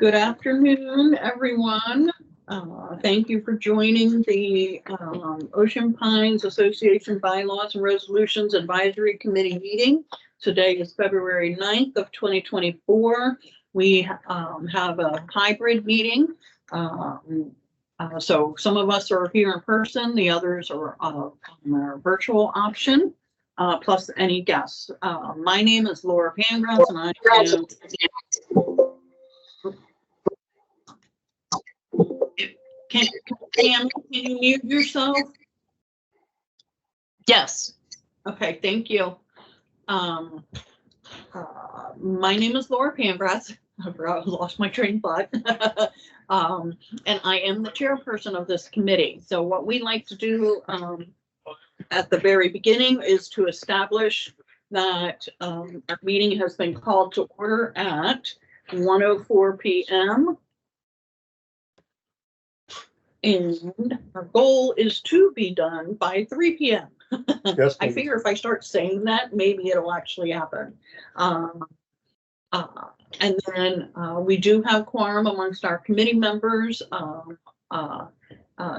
Good afternoon, everyone. Thank you for joining the Ocean Pines Association Bylaws and Resolutions Advisory Committee meeting. Today is February 9th of 2024. We have a hybrid meeting. So some of us are here in person, the others are on our virtual option, plus any guests. My name is Laura Pangrass, and I am Can you mute yourself? Yes. Okay, thank you. My name is Laura Pangrass. I've lost my train of thought. And I am the chairperson of this committee. So what we like to do at the very beginning is to establish that our meeting has been called to order at 1:04 p.m. And our goal is to be done by 3 p.m. Yes, I figure if I start saying that, maybe it'll actually happen. And then we do have quorum amongst our committee members.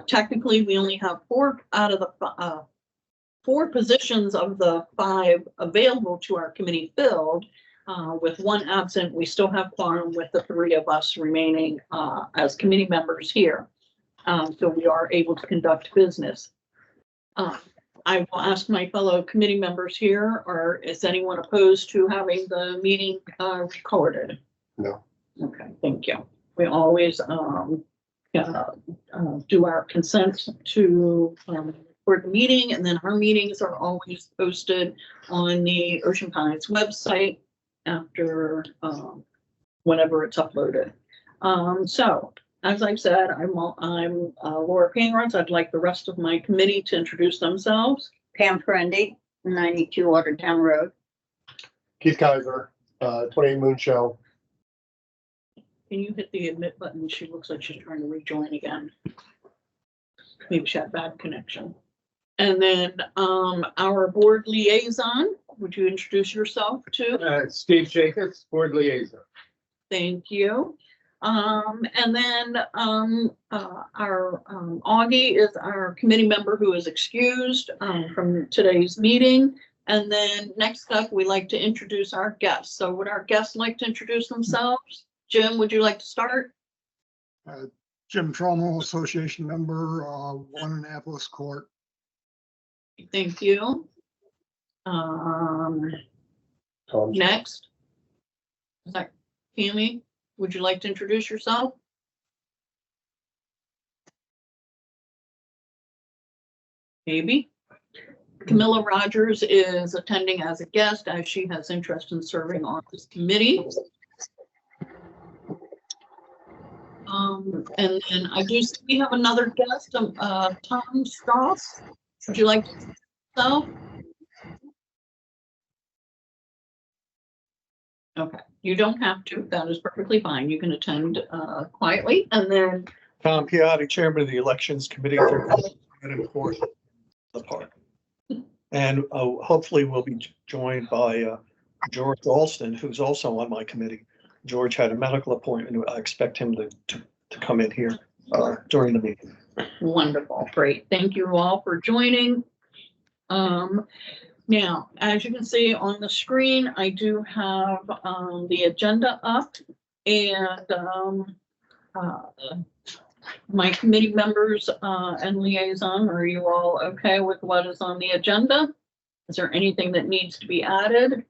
Technically, we only have 4 out of the 4 positions of the 5 available to our committee filled. With 1 absent, we still have quorum with the 3 of us remaining as committee members here. So we are able to conduct business. I will ask my fellow committee members here, or is anyone opposed to having the meeting recorded? No. Okay, thank you. We always do our consent to record the meeting, and then our meetings are always posted on the Ocean Pines website after whenever it's uploaded. So as I've said, I'm Laura Pangrass. I'd like the rest of my committee to introduce themselves. Pam Ferendi, 92 Watertown Road. Keith Kaiser, 28 Moon Show. Can you hit the admit button? She looks like she's trying to rejoin again. Maybe she had bad connection. And then our board liaison, would you introduce yourself too? Steve Jacobs, board liaison. Thank you. And then our Augie is our committee member who is excused from today's meeting. And then next up, we like to introduce our guests. So would our guests like to introduce themselves? Jim, would you like to start? Jim Trommel, association member, One Annapolis Court. Thank you. Next. Is that Tammy? Would you like to introduce yourself? Maybe. Camilla Rogers is attending as a guest as she has interest in serving on this committee. And then I do see we have another guest, Tom Strauss. Would you like to introduce yourself? Okay, you don't have to. That is perfectly fine. You can attend quietly. And then Tom Piatti, Chairman of the Elections Committee for the park. And hopefully we'll be joined by George Alston, who's also on my committee. George had a medical appointment. I expect him to come in here during the meeting. Wonderful. Great. Thank you all for joining. Now, as you can see on the screen, I do have the agenda up, and my committee members and liaison, are you all okay with what is on the agenda? Is there anything that needs to be added?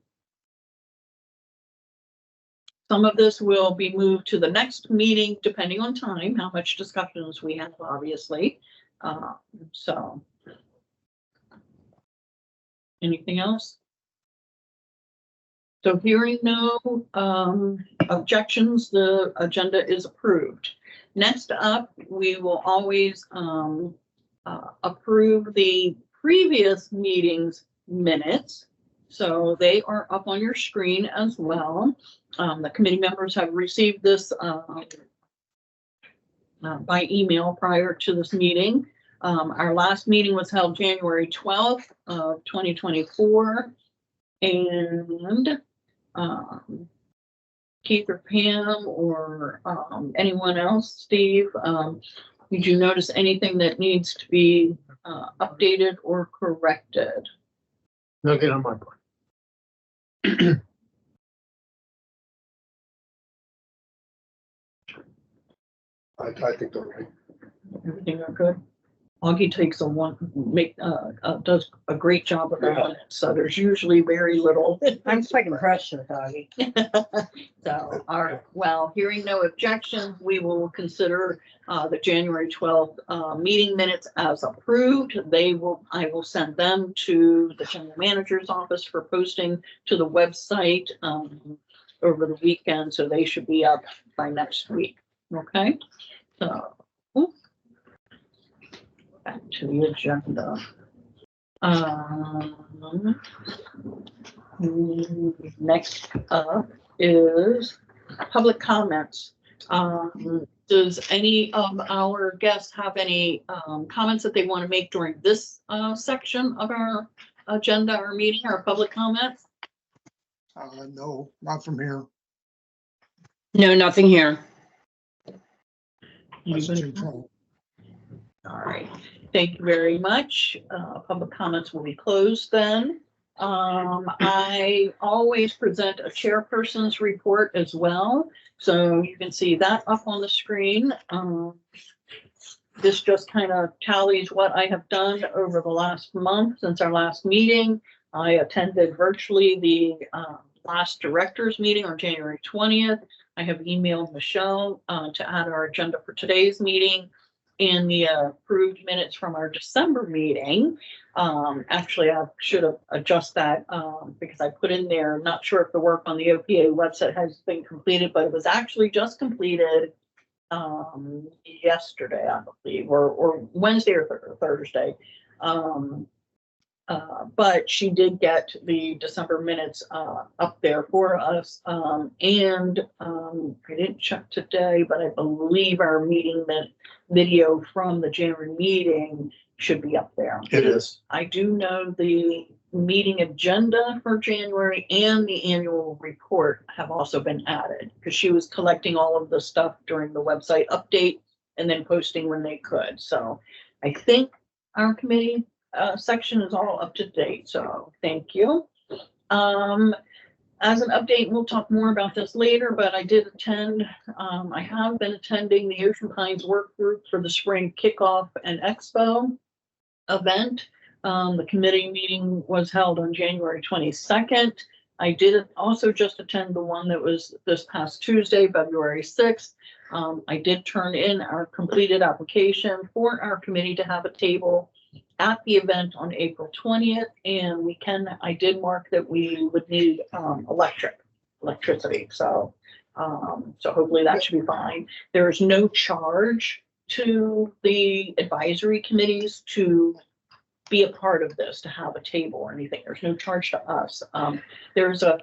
Some of this will be moved to the next meeting, depending on time, how much discussions we have, obviously. So. Anything else? So hearing no objections, the agenda is approved. Next up, we will always approve the previous meeting's minutes. So they are up on your screen as well. The committee members have received this by email prior to this meeting. Our last meeting was held January 12th of 2024, and Keith or Pam or anyone else, Steve, did you notice anything that needs to be updated or corrected? Nothing on my part. I think they're right. Everything are good? Augie takes does a great job of that, so there's usually very little. I'm quite impressed with Augie. So, all right, well, hearing no objections, we will consider the January 12th meeting minutes as approved. I will send them to the general manager's office for posting to the website over the weekend, so they should be up by next week. Okay, so back to the agenda. Next up is public comments. Does any of our guests have any comments that they want to make during this section of our agenda, our meeting, our public comments? No, not from here. No, nothing here. That's Jim Trumbull. All right, thank you very much. Public comments will be closed then. I always present a chairperson's report as well, so you can see that up on the screen. This just kind of tallies what I have done over the last month since our last meeting. I attended virtually the last directors meeting on January 20th. I have emailed Michelle to add our agenda for today's meeting and the approved minutes from our December meeting. Actually, I should have adjusted that because I put in there, not sure if the work on the OPA website has been completed, but it was actually just completed yesterday, I believe, or Wednesday or Thursday. But she did get the December minutes up there for us. And I didn't check today, but I believe our meeting video from the January meeting should be up there. It is. I do know the meeting agenda for January and the annual report have also been added because she was collecting all of the stuff during the website update and then posting when they could. So I think our committee section is all up to date. So thank you. As an update, we'll talk more about this later, but I did attend, I have been attending the Ocean Pines work group for the spring kickoff and expo event. The committee meeting was held on January 22nd. I did also just attend the one that was this past Tuesday, February 6th. I did turn in our completed application for our committee to have a table at the event on April 20th, and I did mark that we would need electricity. So hopefully that should be fine. There is no charge to the advisory committees to be a part of this, to have a table or anything. There's no charge to us. There's a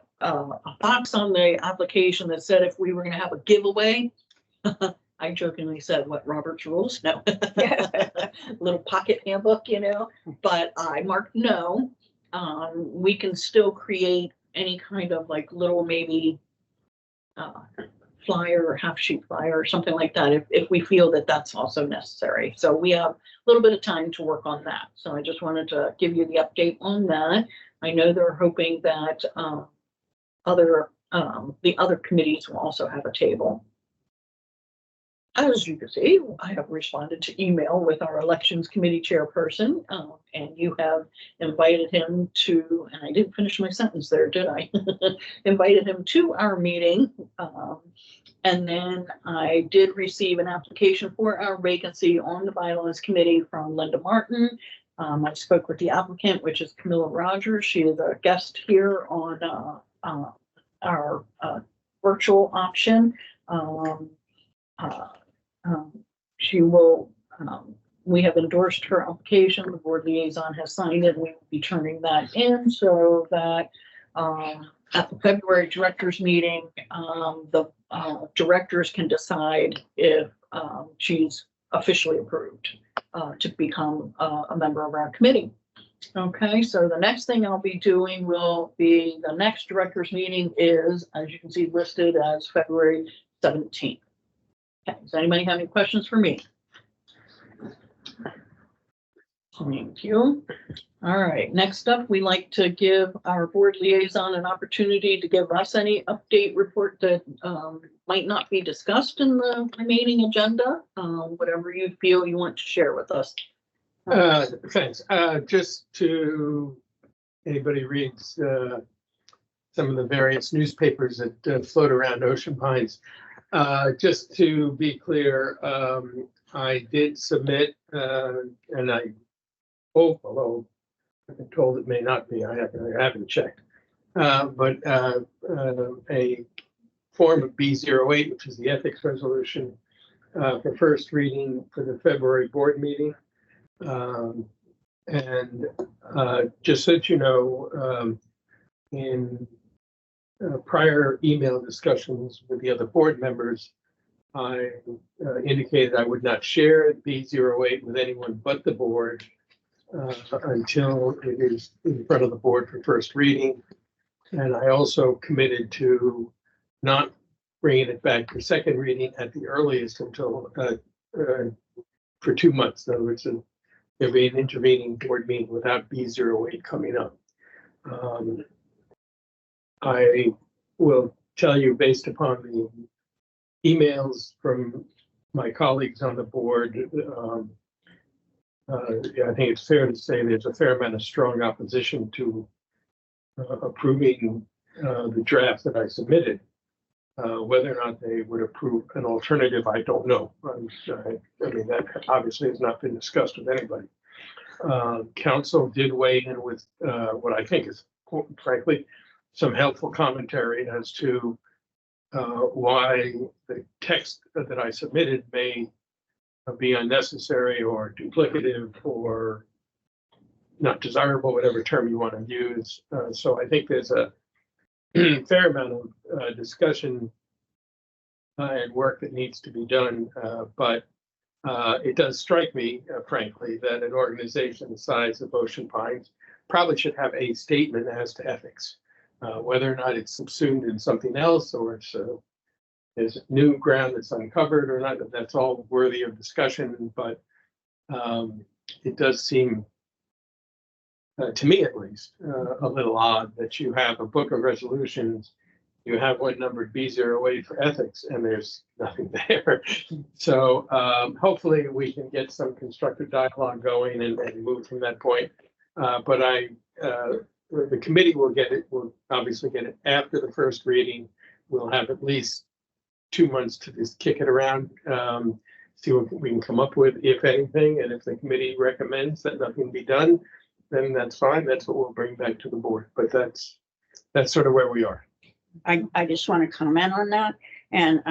box on the application that said if we were going to have a giveaway. I jokingly said, what, Robert's rules? No. Little pocket handbook, but I marked no. We can still create any kind of like little maybe flyer or half sheet flyer or something like that if we feel that that's also necessary. So we have a little bit of time to work on that. So I just wanted to give you the update on that. I know they're hoping that the other committees will also have a table. As you can see, I have responded to email with our elections committee chairperson, and you have invited him to, and I didn't finish my sentence there, did I? Invited him to our meeting. And then I did receive an application for our vacancy on the Bylaws Committee from Linda Martin. I spoke with the applicant, which is Camilla Rogers. She is a guest here on our virtual option. We have endorsed her application. The board liaison has signed it. We will be turning that in so that at the February directors meeting, the directors can decide if she's officially approved to become a member of our committee. Okay, so the next thing I'll be doing will be, the next director's meeting is, as you can see, listed as February 17th. Okay, does anybody have any questions for me? Thank you. All right, next up, we like to give our board liaison an opportunity to give us any update report that might not be discussed in the remaining agenda, whatever you feel you want to share with us. Thanks. Just to anybody reads some of the various newspapers that float around Ocean Pines. Just to be clear, I did submit, and I hope, although I've been told it may not be, I haven't checked, but a form of B08, which is the ethics resolution, for first reading for the February board meeting. And just so that you know, in prior email discussions with the other board members, I indicated I would not share B08 with anyone but the board until it is in front of the board for first reading. And I also committed to not bringing it back for second reading at the earliest until for 2 months. In other words, there'll be an intervening board meeting without B08 coming up. I will tell you, based upon the emails from my colleagues on the board, I think it's fair to say there's a fair amount of strong opposition to approving the draft that I submitted. Whether or not they would approve an alternative, I don't know. I mean, that obviously has not been discussed with anybody. Council did weigh in with what I think is, frankly, some helpful commentary as to why the text that I submitted may be unnecessary or duplicative or not desirable, whatever term you want to use. So I think there's a fair amount of discussion and work that needs to be done. But it does strike me, frankly, that an organization the size of Ocean Pines probably should have a statement as to ethics, whether or not it's subsumed in something else or it's there's new ground that's uncovered or not. That's all worthy of discussion. But it does seem, to me at least, a little odd that you have a book of resolutions, you have one numbered B08 for ethics, and there's nothing there. So hopefully we can get some constructive dialogue going and move from that point. But the committee will get it, will obviously get it after the first reading. We'll have at least 2 months to just kick it around, see what we can come up with, if anything. And if the committee recommends that nothing be done, then that's fine. That's what we'll bring back to the board. But that's sort of where we are. I just want to comment on that. And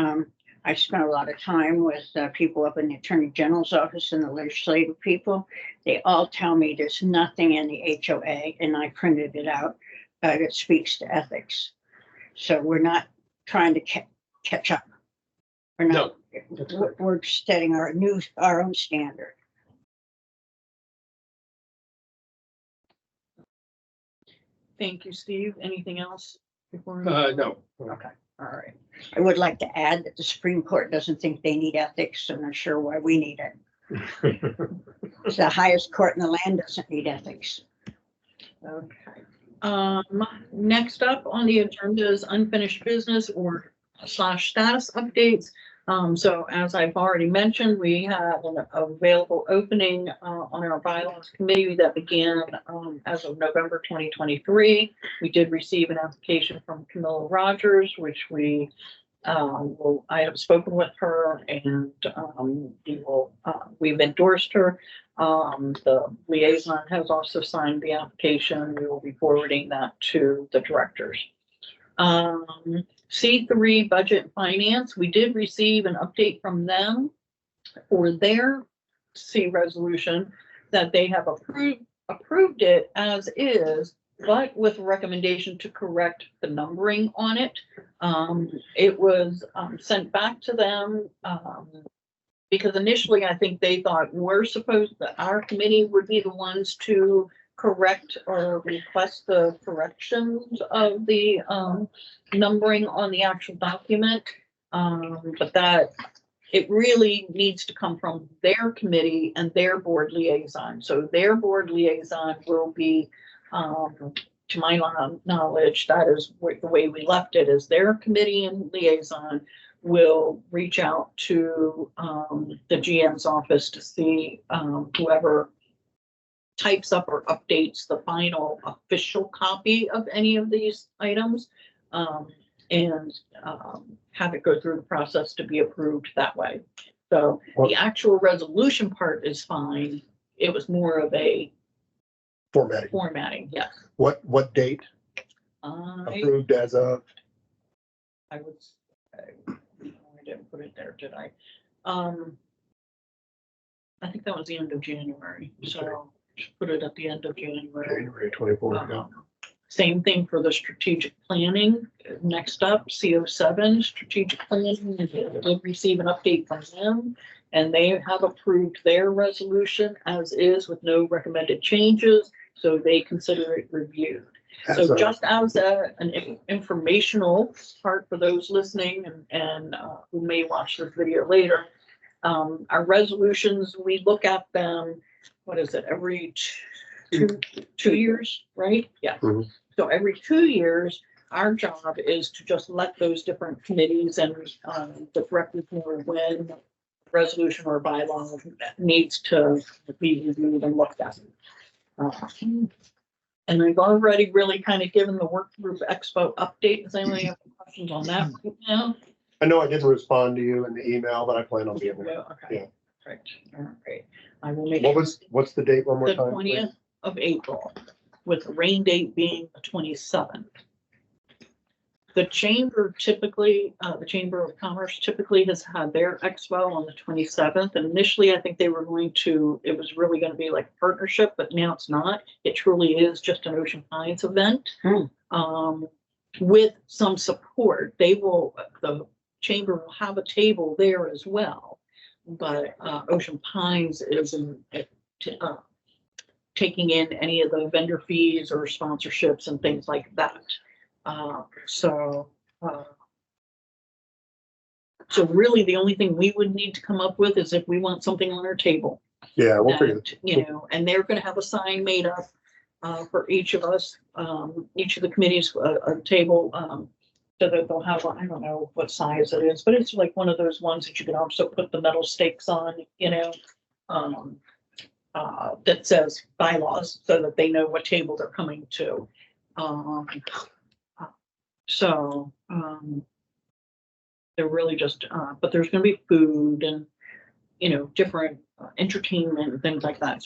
I spent a lot of time with people up in the Attorney General's office and the legislative people. They all tell me there's nothing in the HOA, and I printed it out, that speaks to ethics. So we're not trying to catch up. We're not. No, we're setting our own standard. Thank you, Steve. Anything else before? no. Okay, all right. I would like to add that the Supreme Court doesn't think they need ethics. I'm not sure why we need it. It's the highest court in the land, doesn't need ethics. Okay. Next up on the agenda is unfinished business or / status updates. So as I've already mentioned, we have an available opening on our bylaws committee that began as of November 2023. We did receive an application from Camilla Rogers, which I have spoken with her, and we've endorsed her. The liaison has also signed the application. We will be forwarding that to the directors. C3 Budget and Finance, we did receive an update from them for their C resolution that they have approved it as is, but with a recommendation to correct the numbering on it. It was sent back to them because initially I think they thought our committee would be the ones to correct or request the corrections of the, numbering on the actual document. But that, it really needs to come from their committee and their board liaison. So their board liaison will be, to my knowledge, that is the way we left it, is their committee and liaison will reach out to, the GM's office to see, whoever types up or updates the final official copy of any of these items, and have it go through the process to be approved that way. So the actual resolution part is fine. It was more of a Formatting. yes. What date I approved as of? would say, I didn't put it there, did I? I think that was the end of January, so just put it at the end of January. January 24th. Yeah. Same thing for the strategic planning. Next up, CO7, strategic planning, did receive an update from them. And they have approved their resolution as is with no recommended changes. So they consider it reviewed. So just as an informational part for those listening and who may watch this video later, our resolutions, we look at them, what is it, every two years, right? Yeah. Mhm. So every 2 years, our job is to just let those different committees and the directors know when resolution or bylaw needs to be reviewed and looked at. And I've already really kind of given the work group expo update. Does anyone have any questions on that right now? I know I didn't respond to you in the email, but I plan on giving it. Okay. Yeah. Right. All right. I will make What's the date one more the time? 20th of April, with the rain date being the 27th. The chamber typically, the Chamber of Commerce typically has had their expo on the 27th. And initially, I think they were going to, it was really going to be like a partnership, but now it's not. It truly is just an Ocean Pines event. With some support. The chamber will have a table there as well. But Ocean Pines is taking in any of the vendor fees or sponsorships and things like that. So really the only thing we would need to come up with is if we want something on our table. Yeah, we'll figure And, you know, and they're gonna have a sign made up for each of us, each of the committees, a table, so that they'll have, I don't know what size it is, but it's like one of those ones that you can also put the metal stakes on, you know, that says bylaws so that they know what table they're coming to. They're really just, but there's gonna be food and, you know, different entertainment and things like that.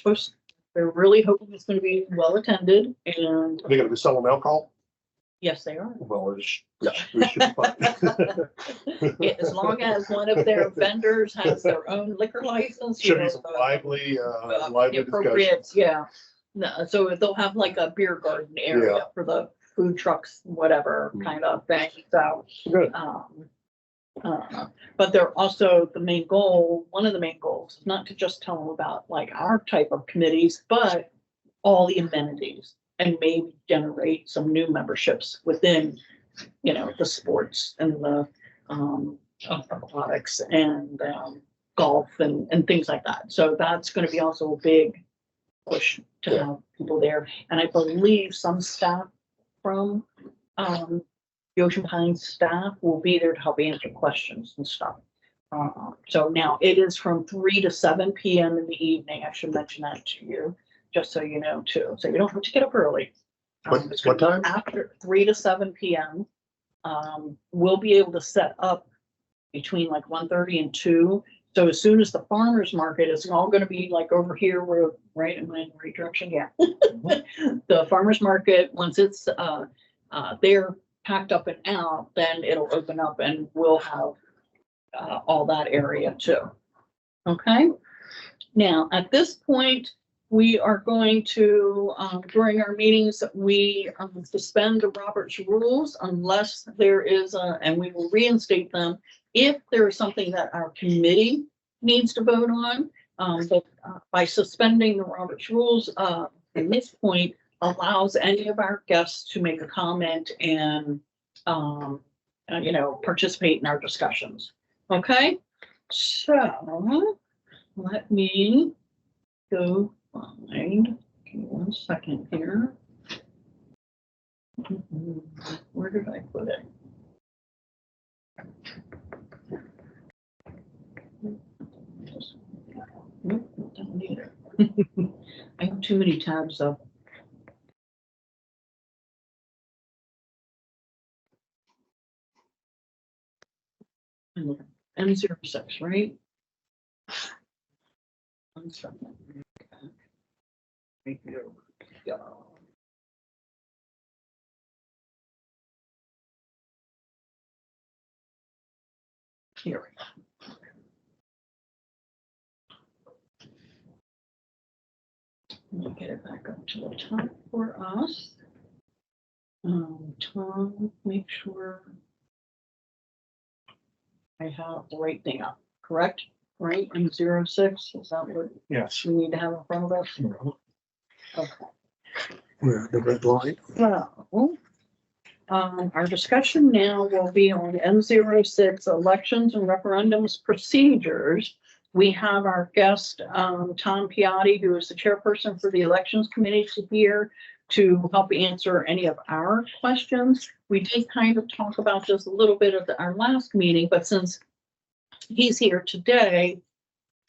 They're really hoping it's gonna be well attended, and Are they gonna be selling alcohol? yes, they are. Well, yeah, we should be fine. Yeah, as long as one of their vendors has their own liquor license. you Should know, be some the- lively the discussion. appropriate, yeah. No, so they'll have like a beer garden area for the food trucks, whatever kind of thing, so. Good. But they're also, one of the main goals, is not to just tell them about like our type of committees, but all the amenities, and maybe generate some new memberships within, you know, the sports and the aquatics and golf and things like that. So that's gonna be also a big push to have people there. And I believe some staff from the Ocean Pines staff will be there to help answer questions and stuff. So now it is from 3 to 7 p.m. in the evening. I should mention that to you, just so you know too. So you don't have to get up early. It's What gonna be time? After 3 to 7 p.m. We'll be able to set up between like 1:30 and 2. So as soon as the farmer's market is all gonna be like over here, we're right in the right direction, yeah. The farmer's market, once it's they're packed up and out, then it'll open up and we'll have all that area too. Okay, now at this point, we are going to, during our meetings, we suspend the Robert's rules unless there is and we will reinstate them if there is something that our committee needs to vote on. But by suspending the Robert's rules, at this point, allows any of our guests to make a comment and, participate in our discussions. Okay, so let me go find, give me 1 second here. Where did I put it? Nope, don't need it. I have too many tabs up. M06, right? 1 second. Right here we go. Here we go. Let me get it back up to the top for us. Tom, make sure I have the right thing up, correct? Right, M06, is that what Yes. we need to have in front of us? Okay. Where the red line? So, our discussion now will be on M06, elections and referendums procedures. We have our guest, Tom Piatti, who is the chairperson for the Elections Committee, here to help answer any of our questions. We did kind of talk about this a little bit at our last meeting, but since he's here today,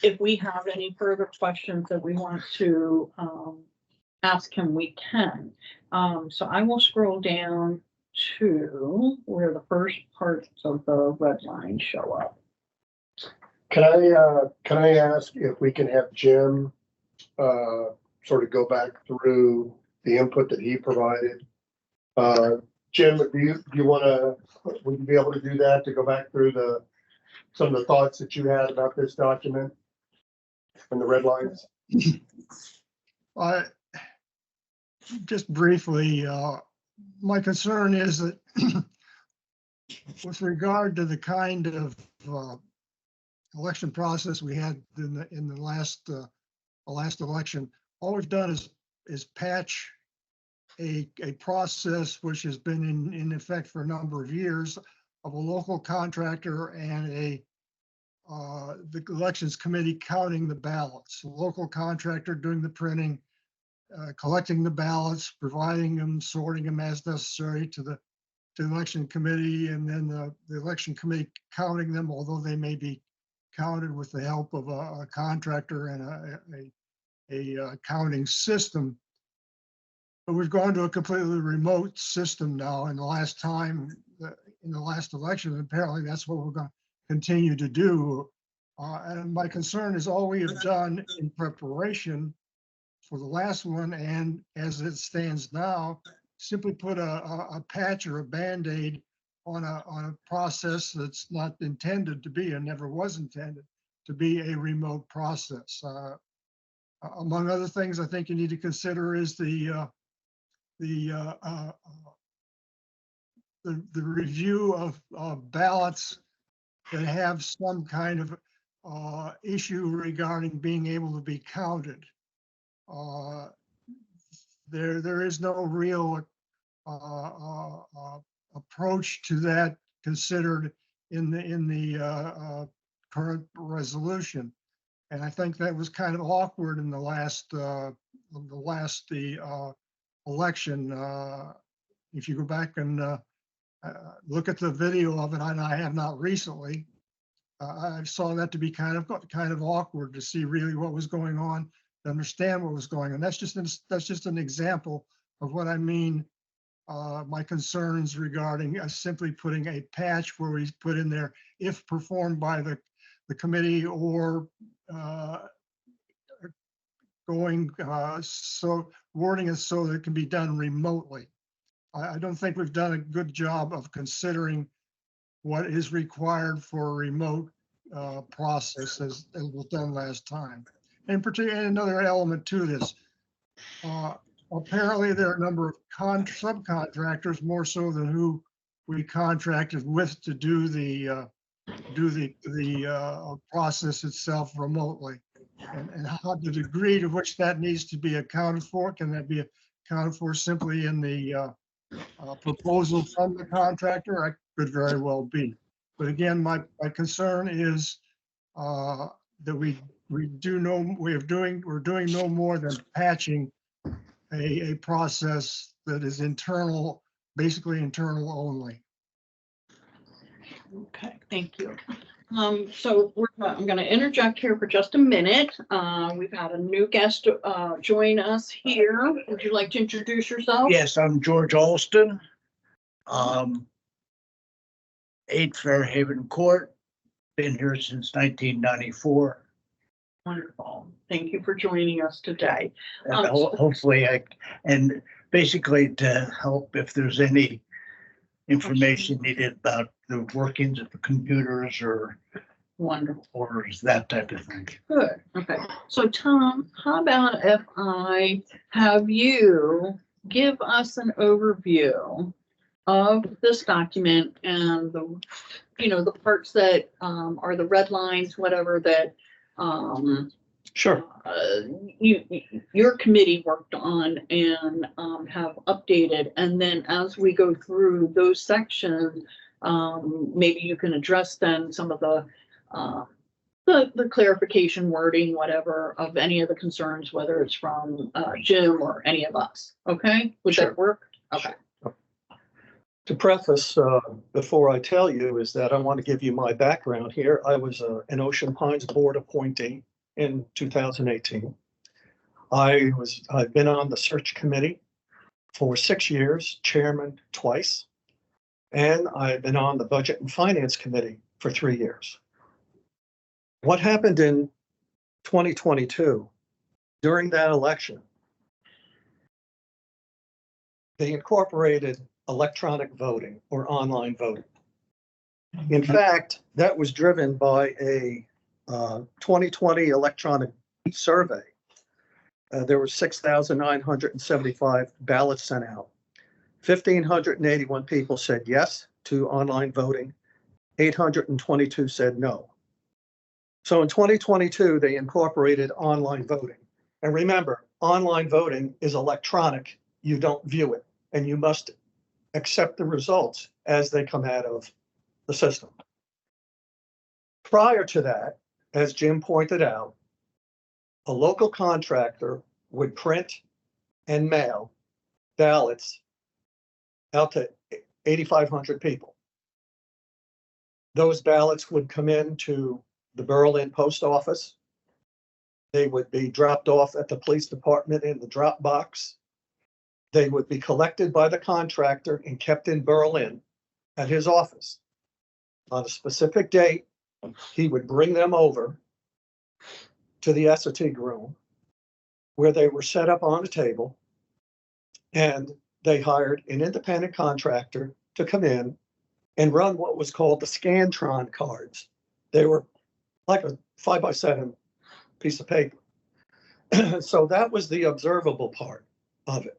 if we have any further questions that we want to ask him, we can. So I will scroll down to where the first parts of the red line show up. Can I ask if we can have Jim, sort of go back through the input that he provided? Jim, would you be able to do that, to go back through some of the thoughts that you had about this document and the red lines? Just briefly, my concern is that with regard to the kind of election process we had in the last election, all we've done is patch a process which has been in effect for a number of years, of a local contractor and the elections committee counting the ballots. The local contractor doing the printing, collecting the ballots, providing them, sorting them as necessary to the election committee, and then the election committee counting them, although they may be counted with the help of a contractor and a counting system. But we've gone to a completely remote system now. In the last election, apparently that's what we're going to continue to do. And my concern is all we have done in preparation for the last one, and as it stands now, simply put a patch or a Band-Aid on a process that's not intended to be, and never was intended to be, a remote process. Among other things, I think you need to consider is the review of ballots that have some kind of issue regarding being able to be counted. There is no real approach to that considered in the current resolution, and I think that was kind of awkward in the last election. If you go back and look at the video of it, and I have not recently, I saw that to be kind of awkward to see really what was going on, to understand what was going on. That's just an example of what I mean. My concerns regarding simply putting a patch where we put in there, if performed by the committee, or wording it so that it can be done remotely. I don't think we've done a good job of considering what is required for a remote process as was done last time. And particularly, another element to this, apparently there are a number of subcontractors, more so than who we contracted with, to do the process itself remotely. And how the degree to which that needs to be accounted for, can that be accounted for simply in the proposal from the contractor? I could very well be. But again, my concern is that we're doing no more than patching a process that is internal, basically internal only. Okay, thank you. So I'm going to interject here for just a minute. We've had a new guest join us here. Would you like to introduce yourself? Yes, I'm George Alston. 8 Fairhaven Court, been here since 1994. Wonderful. Thank you for joining us today. And hopefully and basically to help if there's any information needed about the workings of the computers or Wonderful. that type of thing. Good. Okay. So Tom, how about if I have you give us an overview of this document and the parts that are the red lines, whatever that Sure. your committee worked on and have updated. And then as we go through those sections, maybe you can address then some of the clarification wording, whatever, of any of the concerns, whether it's from Jim or any of us. Okay, would Sure. that work? Okay. To preface, before I tell you, is that I want to give you my background here. I was an Ocean Pines board appointee in 2018. I've been on the search committee for 6 years, chairman twice, and I've been on the budget and finance committee for 3 years. What happened in 2022 during that election? They incorporated electronic voting or online voting. In fact, that was driven by a 2020 electronic survey. There were 6,975 ballots sent out. 1,581 people said yes to online voting. 822 said no. So in 2022, they incorporated online voting. And remember, online voting is electronic. You don't view it, and you must accept the results as they come out of the system. Prior to that, as Jim pointed out, a local contractor would print and mail ballots out to 8,500 people. Those ballots would come into the Berlin post office. They would be dropped off at the police department in the drop box. They would be collected by the contractor and kept in Berlin at his office. On a specific date, he would bring them over to the essay room where they were set up on a table, and they hired an independent contractor to come in and run what was called the Scantron cards. They were like a 5x7 piece of paper. So that was the observable part of it.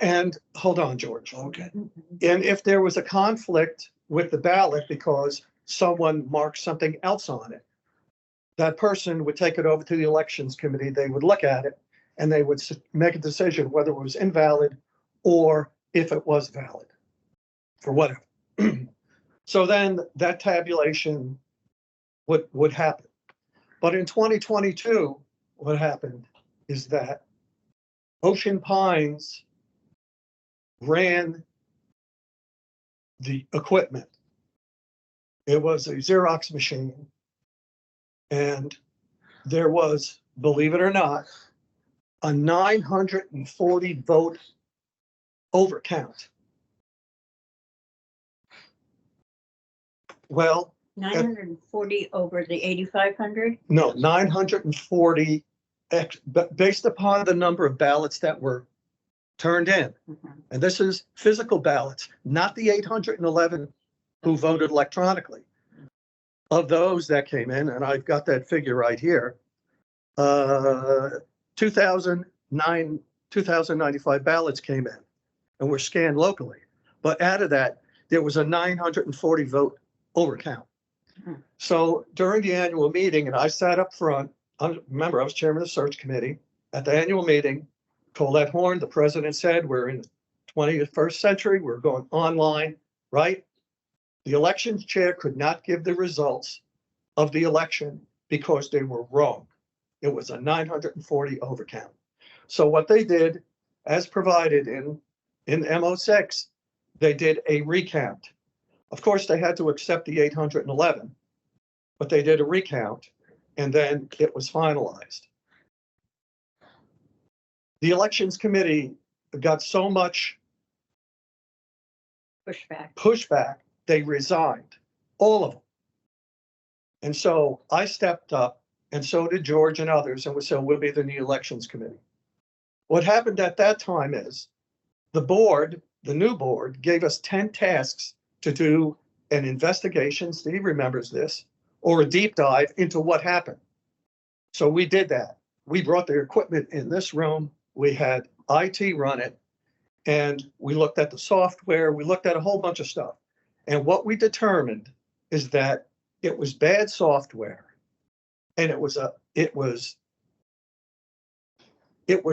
And hold on, George. Okay. And if there was a conflict with the ballot because someone marked something else on it, that person would take it over to the elections committee. They would look at it and they would make a decision whether it was invalid or if it was valid for whatever. So then that tabulation would happen. But in 2022, what happened is that Ocean Pines ran the equipment. It was a Xerox machine, and there was, believe it or not, a 940 vote overcount. Well, 940 over the 8,500? no, 940, based upon the number of ballots that were turned in. And this is physical ballots, not the 811 who voted electronically. Of those that came in, and I've got that figure right here, 2,095 ballots came in and were scanned locally. But out of that, there was a 940 vote overcount. So during the annual meeting, and I sat up front, remember, I was chairman of the search committee. At the annual meeting, Colette Horn, the president, said, we're in the 21st century, we're going online, right? The elections chair could not give the results of the election because they were wrong. It was a 940 overcount. So what they did, as provided in MO6, they did a recount. Of course, they had to accept the 811, but they did a recount, and then it was finalized. The elections committee got so much pushback, they resigned, all of them. And so I stepped up, and so did George and others, and we said, we'll be the new elections committee. What happened at that time is the board, the new board, gave us 10 tasks to do an investigation, Steve remembers this, or a deep dive into what happened. So we did that. We brought the equipment in this room. We had IT run it, and we looked at the software. We looked at a whole bunch of stuff. And what we determined is that it was bad software, and it was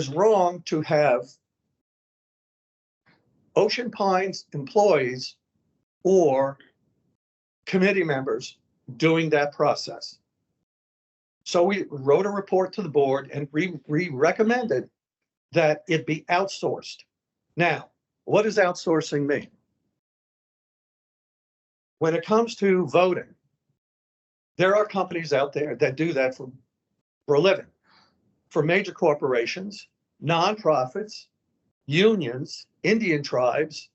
wrong to have Ocean Pines employees or committee members doing that process. So we wrote a report to the board, and we recommended that it be outsourced. Now, what does outsourcing mean? When it comes to voting, there are companies out there that do that for a living. For major corporations, nonprofits, unions, Indian tribes,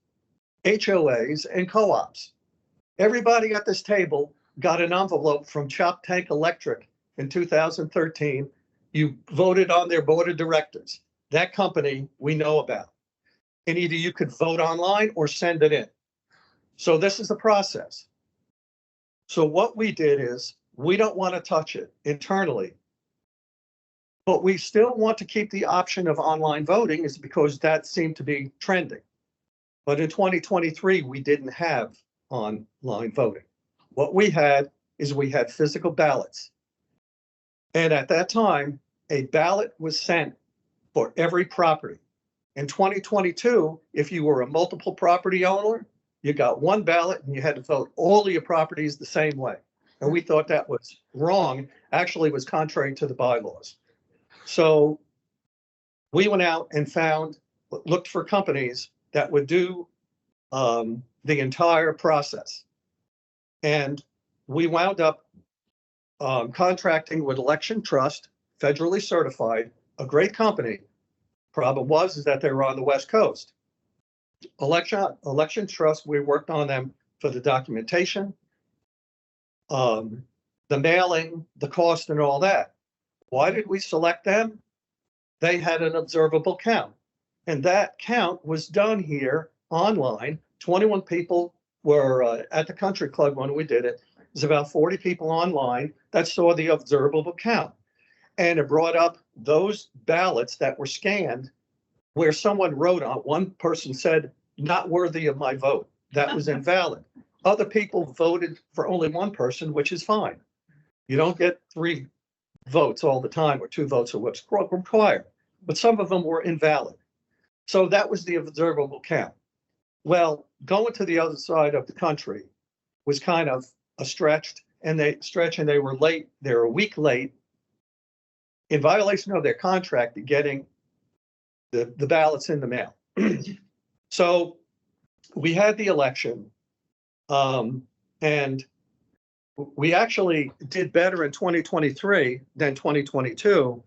HOAs, and co-ops. Everybody at this table got an envelope from Chop Tank Electric in 2013. You voted on their board of directors. That company we know about. And either you could vote online or send it in. So this is the process. So what we did is, we don't want to touch it internally, but we still want to keep the option of online voting, is because that seemed to be trending. But in 2023, we didn't have online voting. What we had is we had physical ballots. And at that time, a ballot was sent for every property. In 2022, if you were a multiple property owner, you got one ballot and you had to vote all of your properties the same way. And we thought that was wrong, actually was contrary to the bylaws. So we went out and looked for companies that would do the entire process. And we wound up contracting with Election Trust, federally certified, a great company. Problem is that they were on the West Coast. Election Trust, we worked on them for the documentation, the mailing, the cost, and all that. Why did we select them? They had an observable count, and that count was done here online. 21 people were at the country club when we did it. There's about 40 people online that saw the observable count. And it brought up those ballots that were scanned where someone wrote on, one person said, not worthy of my vote. That was invalid. Other people voted for only one person, which is fine. You don't get 3 votes all the time, or 2 votes, or what's required. But some of them were invalid. So that was the observable count. Well, going to the other side of the country was kind of a stretch, and they were late. They were a week late, in violation of their contract, getting the ballots in the mail. So we had the election, and we actually did better in 2023 than 2022.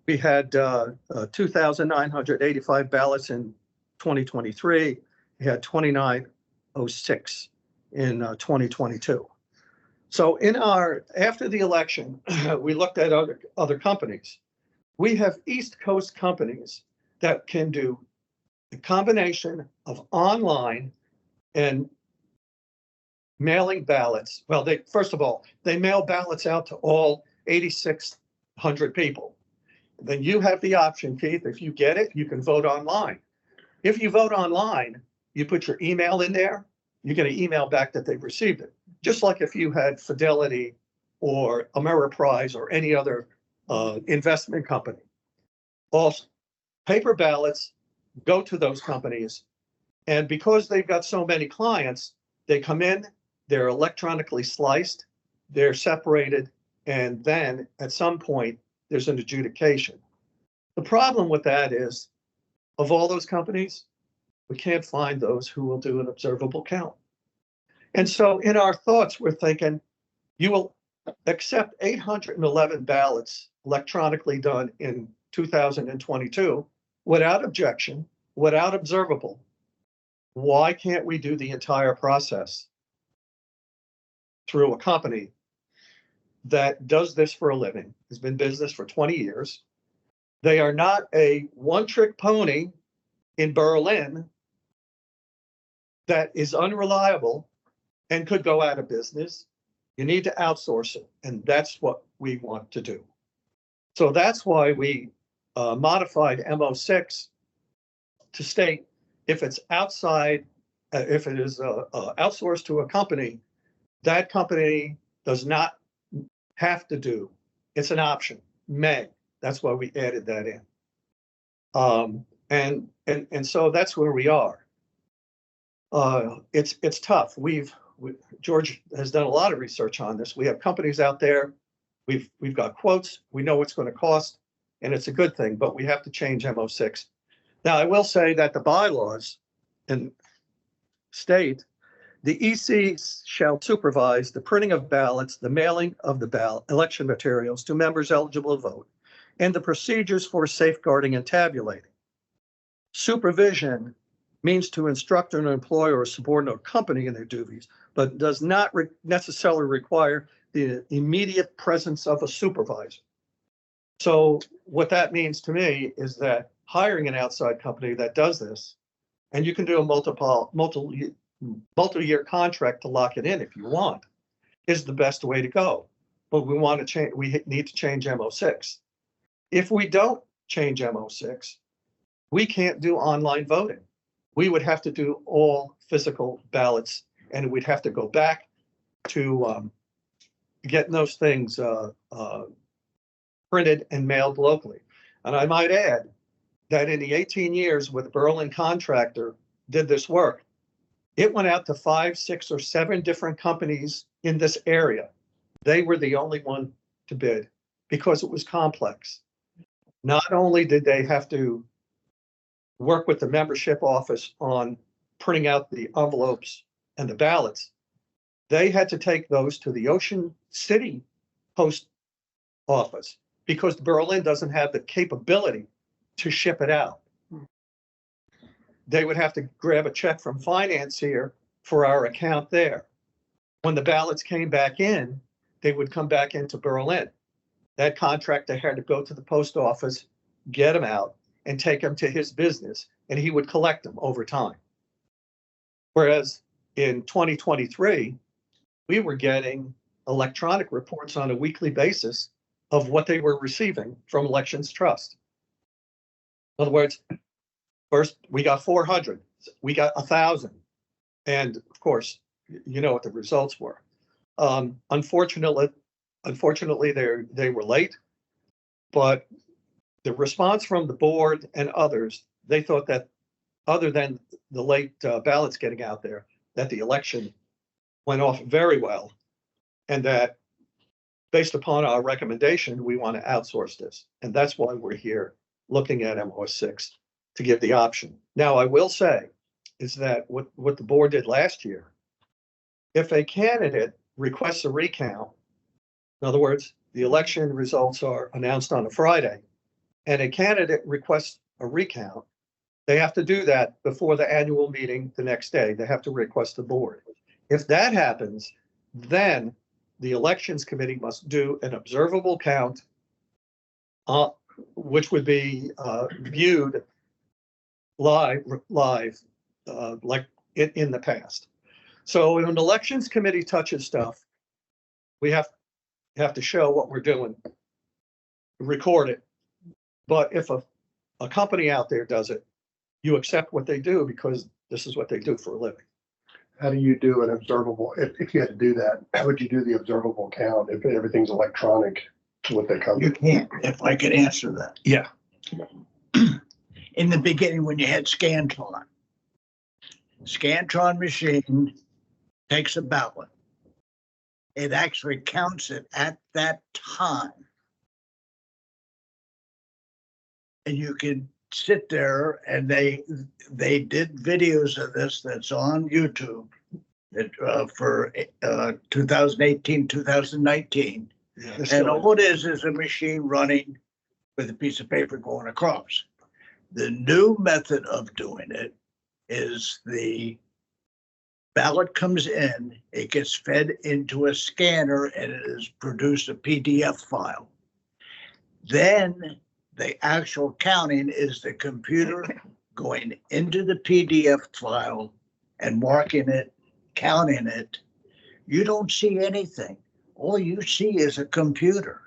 We had 2,985 ballots in 2023. We had 2,906 in 2022. So after the election, we looked at other companies. We have East Coast companies that can do the combination of online and mailing ballots. Well, first of all, they mail ballots out to all 8,600 people. Then you have the option, Keith, if you get it, you can vote online. If you vote online, you put your email in there, you get an email back that they've received it. Just like if you had Fidelity or Ameriprise or any other investment company. Also, paper ballots go to those companies, and because they've got so many clients, they come in, they're electronically sliced, they're separated, and then at some point, there's an adjudication. The problem with that is, of all those companies, we can't find those who will do an observable count. And so in our thoughts, we're thinking, you will accept 811 ballots electronically done in 2022 without objection, without observable. Why can't we do the entire process through a company that does this for a living, has been in business for 20 years? They are not a one-trick pony in Berlin that is unreliable and could go out of business. You need to outsource it, and that's what we want to do. So that's why we modified MO6 to state if it's outside, if it is outsourced to a company, that company does not have to do. It's an option, may. That's why we added that in. And so that's where we are. It's tough. George has done a lot of research on this. We have companies out there. We've got quotes. We know what's going to cost, and it's a good thing, but we have to change MO6. Now, I will say that the bylaws and state the EC shall supervise the printing of ballots, the mailing of the ballot election materials to members eligible to vote, and the procedures for safeguarding and tabulating. Supervision means to instruct an employer or subordinate company in their duties, but does not necessarily require the immediate presence of a supervisor. So what that means to me is that hiring an outside company that does this, and you can do a multi-year contract to lock it in if you want, is the best way to go. But we want to change. We need to change MO6. If we don't change MO6, we can't do online voting. We would have to do all physical ballots, and we'd have to go back to getting those things printed and mailed locally. And I might add that in the 18 years with Berlin contractor did this work, it went out to 5, 6, or 7 different companies in this area. They were the only one to bid because it was complex. Not only did they have to work with the membership office on printing out the envelopes and the ballots, they had to take those to the Ocean City post office because Berlin doesn't have the capability to ship it out. They would have to grab a check from finance here for our account there. When the ballots came back in, they would come back into Berlin. That contractor had to go to the post office, get them out, and take them to his business, and he would collect them over time. Whereas in 2023, we were getting electronic reports on a weekly basis of what they were receiving from Elections Trust. In other words, first we got 400, we got 1,000, and of course, you know what the results were. Unfortunately, they were late, but the response from the board and others, they thought that other than the late ballots getting out there, that the election went off very well, and that based upon our recommendation, we want to outsource this. And that's why we're here looking at MO6 to give the option. Now, I will say is that what the board did last year, if a candidate requests a recount, in other words, the election results are announced on a Friday, and a candidate requests a recount, they have to do that before the annual meeting the next day. They have to request the board. If that happens, then the elections committee must do an observable count, which would be viewed live like in the past. So when an elections committee touches stuff, we have to show what we're doing, record it. But if a company out there does it, you accept what they do because this is what they do for a living. How do you do an observable, if you had to do that, how would you do the observable count if everything's electronic? what they cover. You can't, if I could answer that. Yeah. In the beginning, when you had Scantron machine takes a ballot. It actually counts it at that time. And you can sit there, and they did videos of this that's on YouTube for 2018, 2019. And all it is a machine running with a piece of paper going across. The new method of doing it is the ballot comes in, it gets fed into a scanner, and it is produced a PDF file. Then the actual counting is the computer going into the PDF file and marking it, counting it. You don't see anything. All you see is a computer.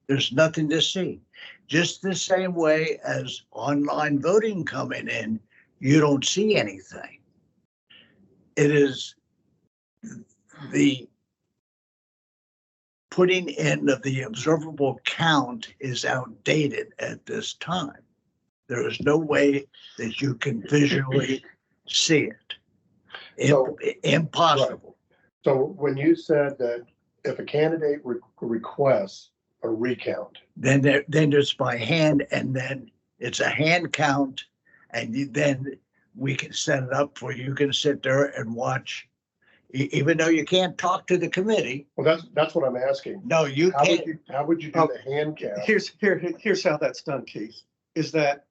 There's nothing to see. Just the same way as online voting coming in, you don't see anything. It is the putting in of the observable count is outdated at this time. There is no way that you can visually see it. So- Impossible. So when you said that if a candidate requests a recount, Then it's by hand, and then it's a hand count, and then we can set it up for you can sit there and watch, even though you can't talk to the committee. well, that's what I'm asking. No, you How can't. would you do the hand count? Here's how that's done, Keith, is that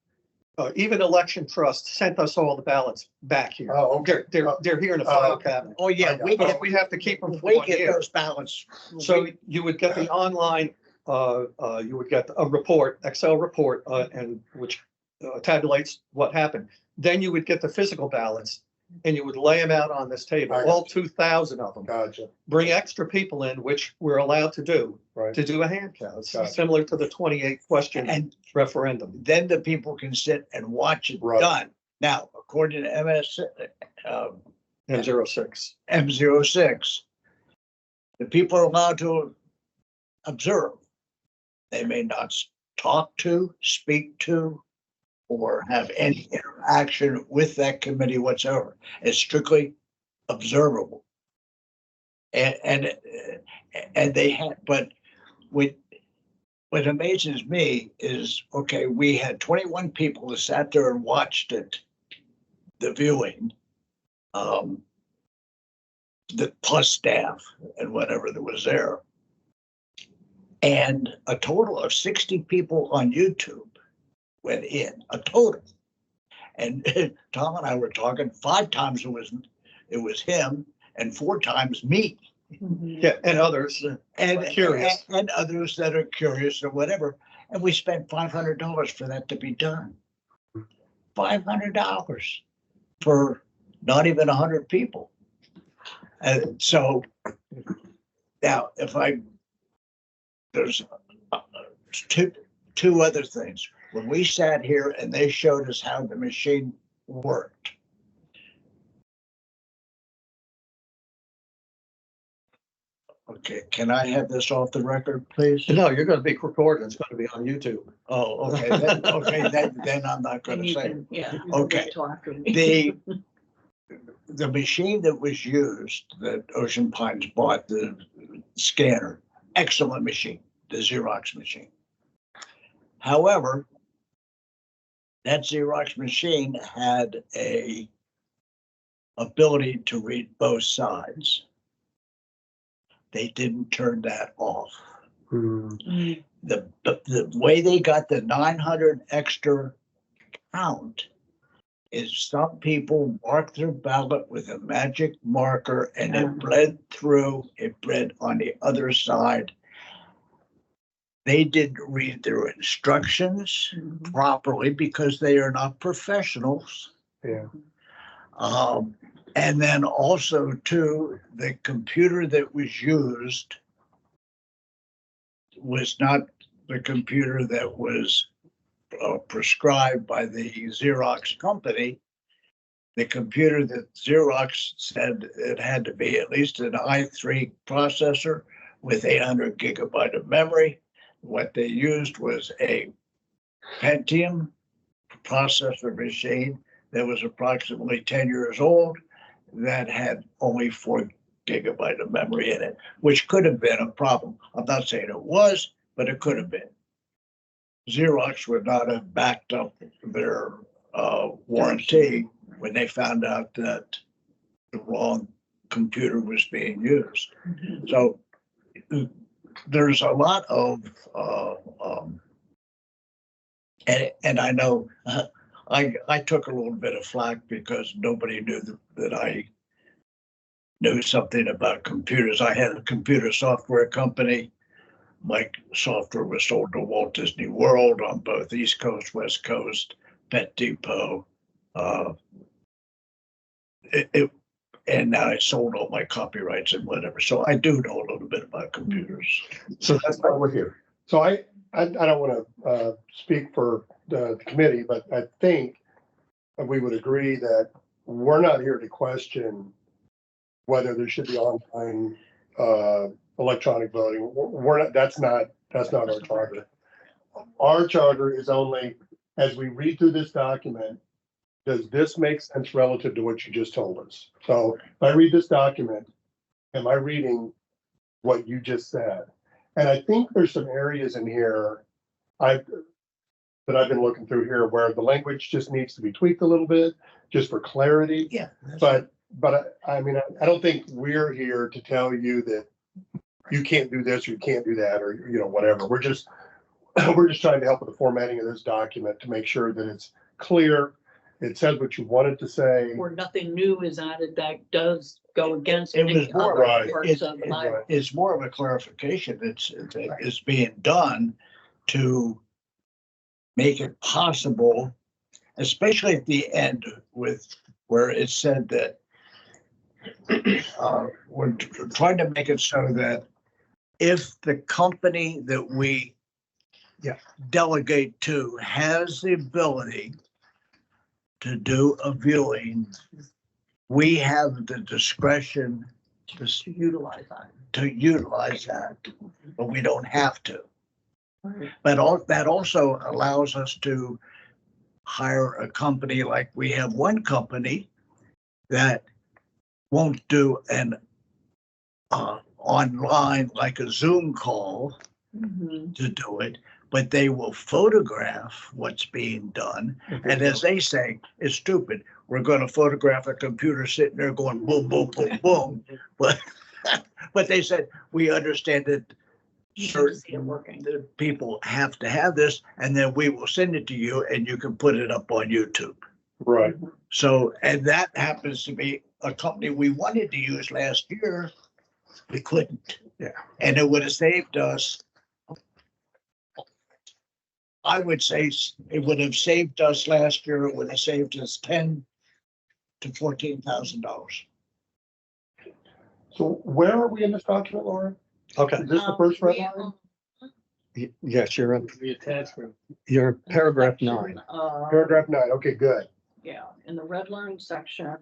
even Election Trust sent us all the ballots back here. Oh, okay. They're here in the file okay. cabinet. Oh, yeah, We have to keep them for we 1 get year. those ballots. So you would get the online, you would get a report, Excel report, and which tabulates what happened. Then you would get the physical ballots and you would lay them out on this table, I all got 2,000 of them. Gotcha. Bring extra people in, which we're allowed to do Right. a hand count. It's Gotcha. similar to the 28 question And referendum. then the people can sit and watch it Right. done. Now, according to M06. M06, the people are allowed to observe. They may not talk to, speak to, or have any interaction with that committee whatsoever. It's strictly observable. And they had, but what amazes me is, okay, we had 21 people that sat there and watched it, the viewing, the plus staff and whatever that was there. And a total of 60 people on YouTube went in, a total. And Tom and I were talking 5 times it was him and 4 times me. Yeah, and others. And Curious. and others that are curious or whatever. And we spent $500 for that to be done. $500 for not even 100 people. And so now there's two other things. When we sat here and they showed us how the machine worked. Okay, can I have this off the record, please? No, you're going to be recorded. It's going to be on YouTube. Oh, okay, then I'm not And gonna you say. can, yeah. Okay. Talk to me. The machine that was used, that Ocean Pines bought, the scanner, excellent machine, the Xerox machine. However, that Xerox machine had a ability to read both sides. They didn't turn that off. The way they got the 900 extra count is some people marked their ballot with a magic marker and it bled through, it bled on the other side. They didn't read their instructions properly because they are not professionals. Yeah. And then also too, the computer that was used was not the computer that was prescribed by the Xerox company. The computer that Xerox said it had to be at least an i3 processor with 800 gigabyte of memory. what they used was a Pentium processor machine that was approximately 10 years old that had only 4 GB of memory in it, which could have been a problem. I'm not saying it was, but it could have been. Xerox would not have backed up their warranty when they found out that the wrong computer was being used. So there's a lot of, and I know I took a little bit of flack because nobody knew that I knew something about computers. I had a computer software company. My software was sold to Walt Disney World on both East Coast, West Coast, Pet Depot. And now I sold all my copyrights and whatever. So I do know a little bit about computers. So that's why we're here. So I don't want to speak for the committee, but I think we would agree that we're not here to question whether there should be online electronic voting. We're not, that's not our charter. Our charter is only, as we read through this document, does this make sense relative to what you just told us? So if I read this document, am I reading what you just said? And I think there's some areas in here that I've been looking through here where the language just needs to be tweaked a little bit, just for clarity. Yeah. But I mean, I don't think we're here to tell you that you can't do this or you can't do that, or, you know, whatever. We're just trying to help with the formatting of this document to make sure that it's clear. It says what you wanted to say. Or nothing new is added that does go against It was any more other right. parts of the Bible. It's more of a clarification that is being done to make it possible, especially at the end with where it said that we're trying to make it so that if the company that we delegate to has the ability to do a viewing, we have the discretion To utilize that. but we don't have to. But that also allows us to hire a company, like we have one company that won't do an online, like a Zoom call Mhm. to do it, but they will photograph what's being done. And as they say, it's stupid. We're going to photograph a computer sitting there going boom, boom, boom, boom. But they said, we understand that You need to see it certain working. the people have to have this, and then we will send it to you and you can put it up on YouTube. Right. So, and that happens to be a company we wanted to use last year. We couldn't. Yeah. And it would have saved us, I would say it would have saved us last year, it would have saved us $10,000 to $14,000. So where are we in this document, Laura? Okay, Is this the first red We, line? yes, you're in, The attachment. you're in paragraph section, 9. Paragraph 9. Okay, good. Yeah, in the red line section,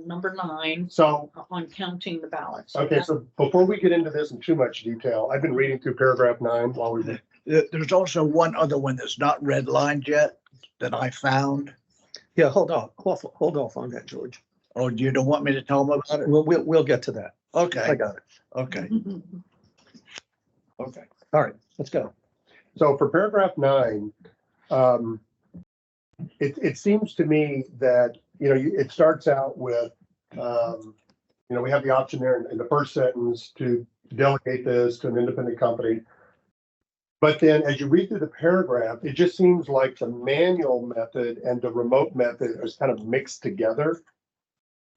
number 9, So, on counting the ballots. okay, so before we get into this in too much detail, I've been reading through paragraph 9 while we've been. There's also one other one that's not redlined yet that I found. Yeah, hold off on that, George. Oh, you don't want me to tell them about it? We'll get to that. I Okay, got it. okay, okay. All right, let's go. So for paragraph 9, it seems to me that, you know, it starts out with, you know, we have the option there in the first sentence to delegate this to an independent company. But then as you read through the paragraph, it just seems like the manual method and the remote method is kind of mixed together.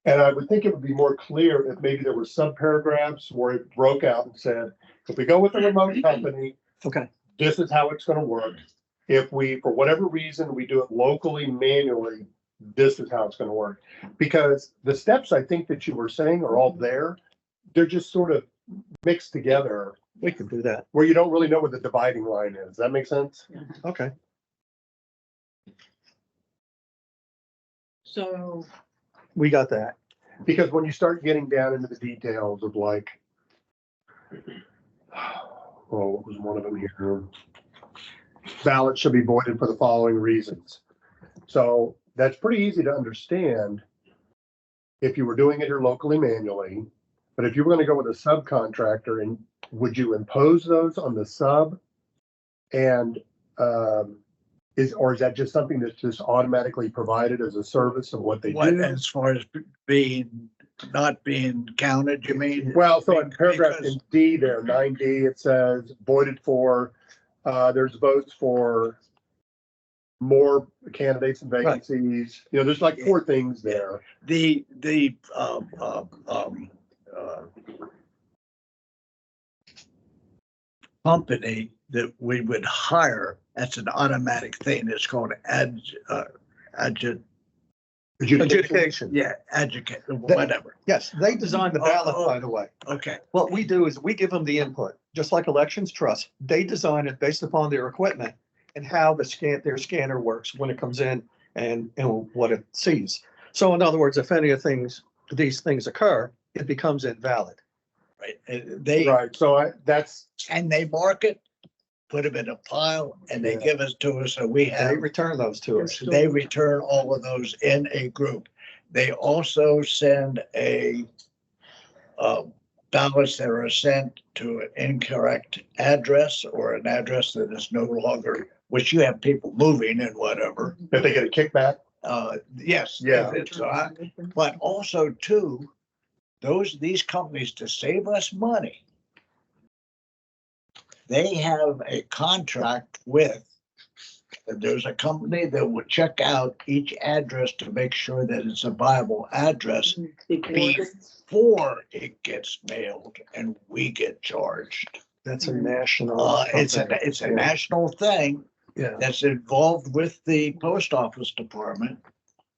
And I would think it would be more clear if maybe there were sub paragraphs where it broke out and said, if we go with the remote company, Okay, this is how it's going to work. If we, for whatever reason, we do it locally, manually, this is how it's going to work. Because the steps I think that you were saying are all there. They're just sort of mixed together we can do that. where you don't really know where the dividing line is. Does that make sense? Okay. So, We got that. Because when you start getting down into the details of like, what was one of them here? Ballots should be voided for the following reasons. So that's pretty easy to understand if you were doing it here locally manually. But if you were going to go with a subcontractor, and would you impose those on the sub? And is that just something that's just automatically provided as a service of what they What, do? as far as being, not being counted, you mean? Well, so in paragraph Because- in D there, 9D, it says voided for, there's votes for more candidates and vacancies. You know, there's like 4 things there. The company that we would hire, that's an automatic thing. It's called Adjudication. whatever. Yes, they design the ballot, by the way. Okay, What we do is we give them the input, just like Elections Trust. They design it based upon their equipment and how their scanner works when it comes in and what it sees. So in other words, if any of these things occur, it becomes invalid. right. Right, so that's, And they mark it, put them in a pile, and they Yeah. give it to us, so we They have. return those to us. They return all of those in a group. They also send ballots that are sent to an incorrect address or an address that is no longer, which you have people moving and whatever. if they get a kickback. Yes. Yeah. But also too, these companies, to save us money, they have a contract with, there's a company that will check out each address to make sure that it's a viable address before it gets mailed and we get charged. That's a national. It's company. a national thing Yeah. that's involved with the post office department.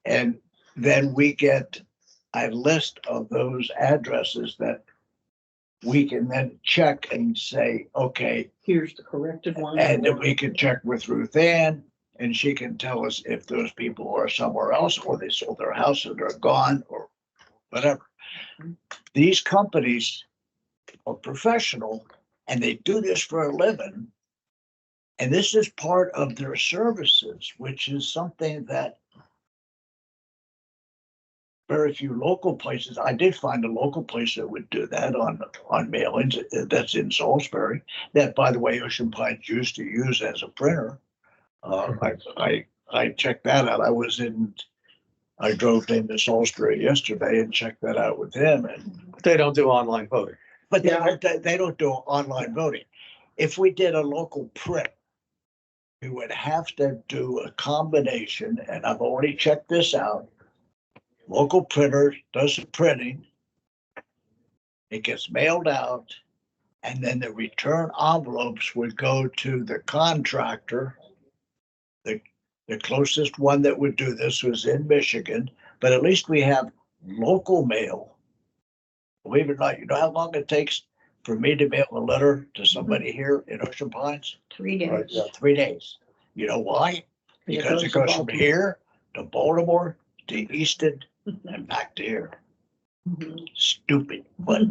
And then we get a list of those addresses that we can then check and say, okay, Here's the corrected one. and then we can check with Ruth Ann and she can tell us if those people are somewhere else or they sold their house or they're gone or whatever. These companies are professional and they do this for a living. And this is part of their services, which is something that very few local places. I did find a local place that would do that on mailings. That's in Salisbury. That, by the way, Ocean Pines used to use as a printer. I checked that out. I drove into Salisbury yesterday and checked that out with him. And They don't do online voting. but they don't do online voting. If we did a local print, we would have to do a combination, and I've already checked this out. Local printer does the printing. It gets mailed out, and then the return envelopes would go to the contractor. The closest one that would do this was in Michigan, but at least we have local mail. Believe it or not, you know how long it takes for me to mail a letter to somebody here in Ocean Pines? 3 days. Right, yeah. 3 days. You know why? Because it goes from here to Baltimore to Easton and back to here. Stupid, but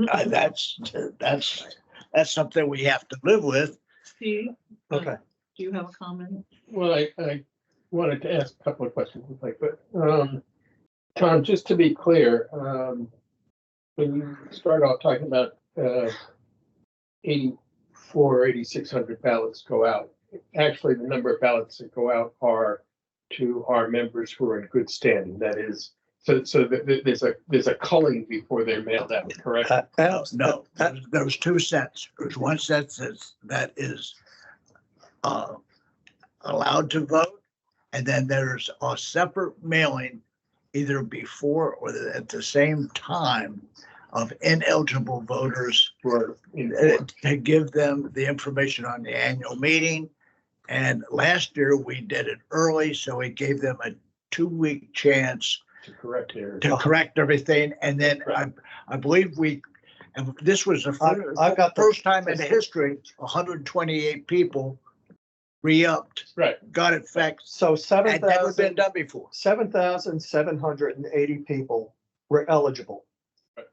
that's something we have to live with. Steve, Okay. do you have a comment? Well, I wanted to ask a couple of questions, if I could. Tom, just to be clear, when you start off talking about 8,600 ballots go out, actually the number of ballots that go out are to our members who are in good standing. That is, so there's a culling before they're mailed out, correct? No, there's 2 sets. There's one set that is allowed to vote, and then there's a separate mailing either before or at the same time of ineligible voters to give them the information on the annual meeting. And last year we did it early, so we gave them a 2-week chance To correct errors. to correct everything. And then I believe and this was the I've got the- first time in history, 128 people re-upped, Right. got it fixed. So Had never been done before. 7,780 people were eligible. Right.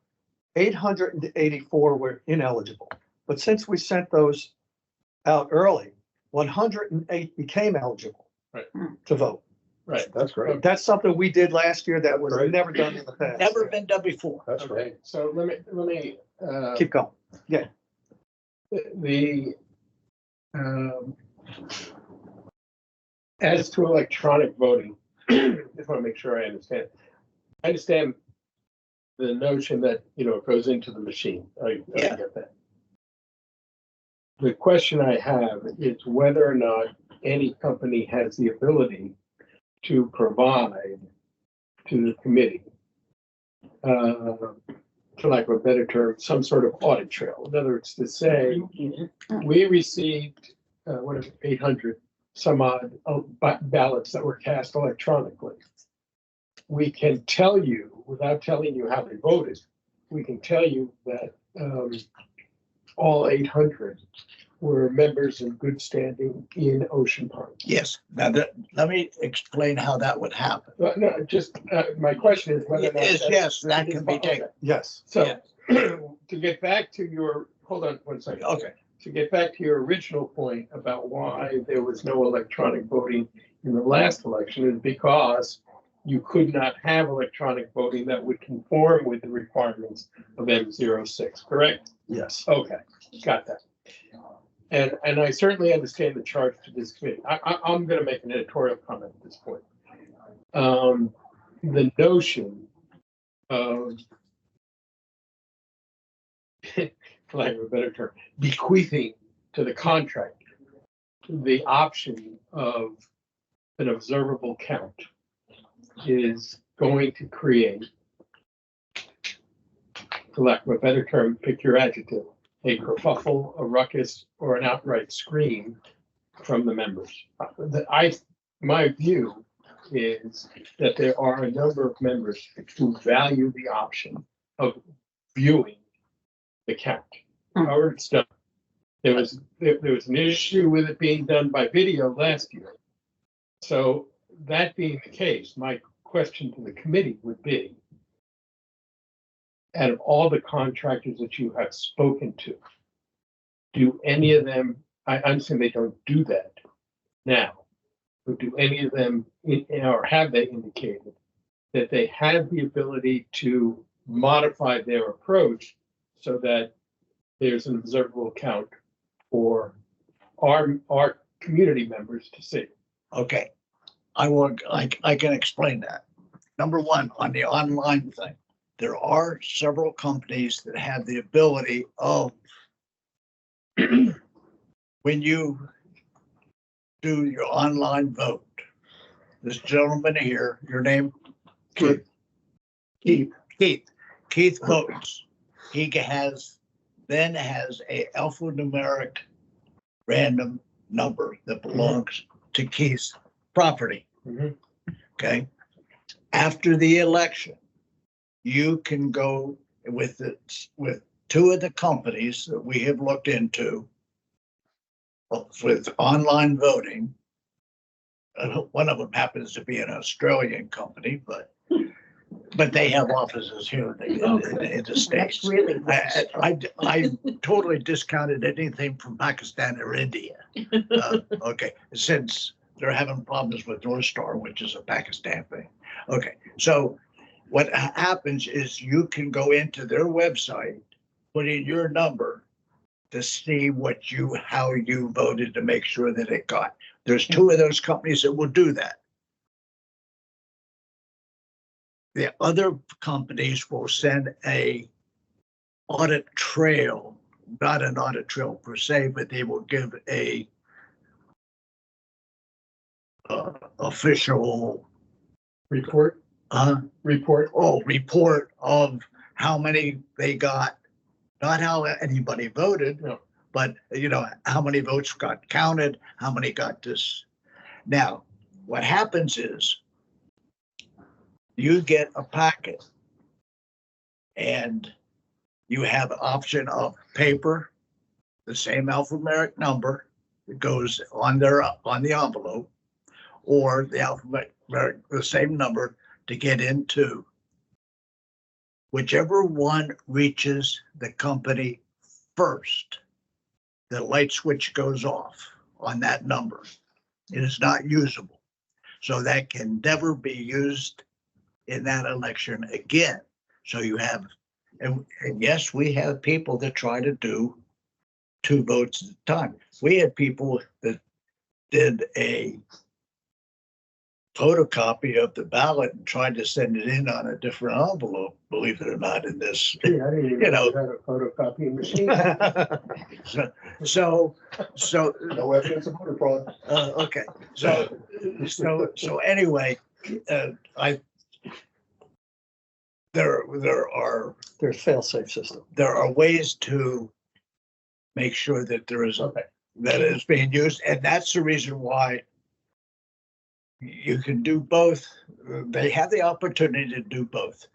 884 were ineligible. But since we sent those out early, 108 became eligible Right. to vote. Right. That's great. That's something we did last year that was Great. never done in the past. Never been done before. That's great. Okay, so let me, Keep going. the, um, as to electronic voting, just want to make sure I understand. I understand the notion that, it goes into the machine. I Yeah. get that. The question I have is whether or not any company has the ability to provide to the committee, for lack of a better term, some sort of audit trail. In other words, to say, we received, 800 some odd ballots that were cast electronically. We can tell you, without telling you how they voted, we can tell you that all 800 were members in good standing in Ocean Park. Yes. Now let me explain how that would happen. But no, just, my question is whether or not. Yes, that can be taken. Yes. So, to get back to your, hold on one second. Okay. To get back to your original point about why there was no electronic voting in the last election is because you could not have electronic voting that would conform with the requirements of M06, correct? Yes. Okay, got that. And I certainly understand the charge to this committee. I'm gonna make an editorial comment at this point. The notion of, for lack of a better term, bequeathing to the contractor the option of an observable count is going to create, for lack of a better term, pick your adjective, a kerfuffle, a ruckus, or an outright scream from the members. My view is that there are a number of members who value the option of viewing the count. However it's done. There was an issue with it being done by video last year. So that being the case, my question to the committee would be, out of all the contractors that you have spoken to, do any of them, I'm saying they don't do that now, but do any of them, or have they indicated that they have the ability to modify their approach so that there's an observable count for our community members to see? Okay. I can explain that. Number one, on the online thing, there are several companies that have the ability of when you do your online vote. This gentleman here, your name? Keith. Keith votes. He has a alphanumeric random number that belongs to Keith's property. Mhm. Okay. After the election, you can go with two of the companies that we have looked into with online voting. One of them happens to be an Australian company, but they have offices here in the States. That's really nice. I totally discounted anything from Pakistan or India. Okay, since they're having problems with North Star, which is a Pakistan thing. Okay, so what happens is you can go into their website, put in your number to see how you voted to make sure that it got. There's two of those companies that will do that. The other companies will send a audit trail, not an audit trail per se, but they will give a official Report of how many they got, not how anybody voted, No. but how many votes got counted, how many got this. Now, what happens is you get a packet and you have an option of paper, the same alphanumeric number that goes on the envelope, or the same number to get into. Whichever one reaches the company first the light switch goes off on that number. It is not usable. So that can never be used in that election again. So you have, and yes, we have people that try to do 2 votes at a time. We had people that did a photocopy of the ballot and tried to send it in on a different envelope, believe it or not, in this. Yeah, I didn't even You know. have a photocopying machine. So, No evidence of voter fraud. okay, so anyway, there are There's fail-safe system. ways to make sure that there is, that is being used, and that's the reason why you can do both. They have the opportunity to do both,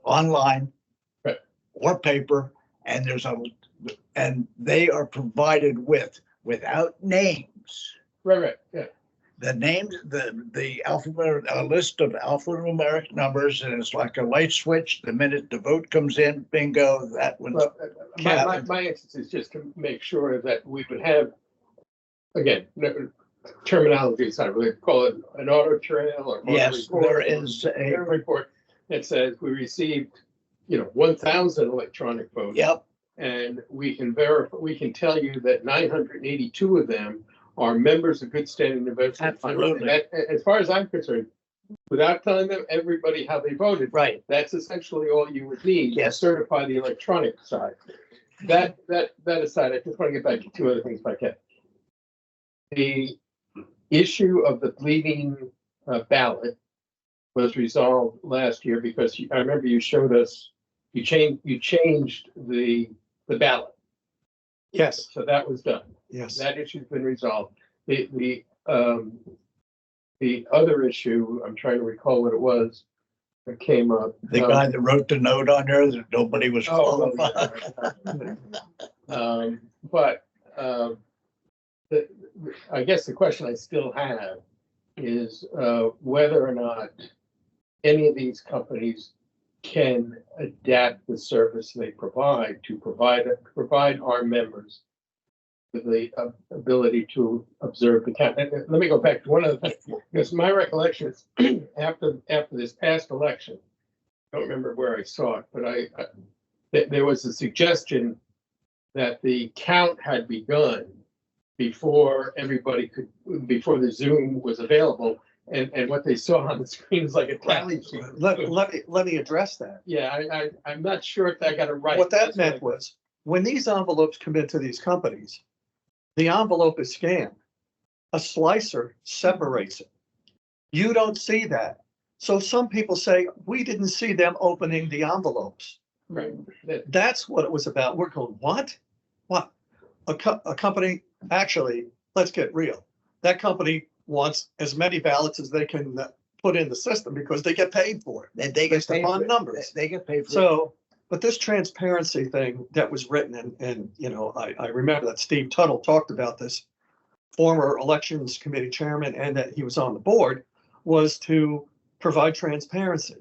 online or paper, and and they are provided without names. Right, yeah. The names, the alphabet, a list of alphanumeric numbers, and it's like a light switch. The minute the vote comes in, bingo, that one's. Well, my interest is just to make sure that we would have, again, terminology aside, we call it an auto trail or. Yes, there is a report that says we received, 1,000 electronic votes. Yep. And we can verify, we can tell you that 982 of them are members of good standing events. Absolutely. As far as I'm concerned, without telling them everybody how they voted. Right. That's essentially all you would need to Yes. certify the electronic side. That aside, I just want to get back to 2 other things if I can. The issue of the bleeding ballot was resolved last year because I remember you showed us, you changed the ballot. Yes, So that was done. yes. That issue's been resolved. The other issue, I'm trying to recall what it was, that came up. the guy that wrote the note on there that nobody was Oh, qualified. But I guess the question I still have is whether or not any of these companies can adapt the service they provide to provide our members with the ability to observe the count. And let me go back to one other thing, because my recollection is after this past election, I don't remember where I saw it, but there was a suggestion that the count had begun before before the Zoom was available. And what they saw on the screen is like a tally sheet. Let me address that. Yeah, I'm not sure if I got it right. What that meant was, when these envelopes come into these companies, the envelope is scanned. A slicer separates it. You don't see that. So some people say, we didn't see them opening the envelopes. Right. That's what it was about. We're going, what? What? A company, actually, let's get real. That company wants as many ballots as they can put in the system because they get paid for it. And they get Based paid upon for it. numbers. They get paid for it. So, but this transparency thing that was written, and I remember that Steve Tuttle talked about this, former elections committee chairman, and that he was on the board, was to provide transparency.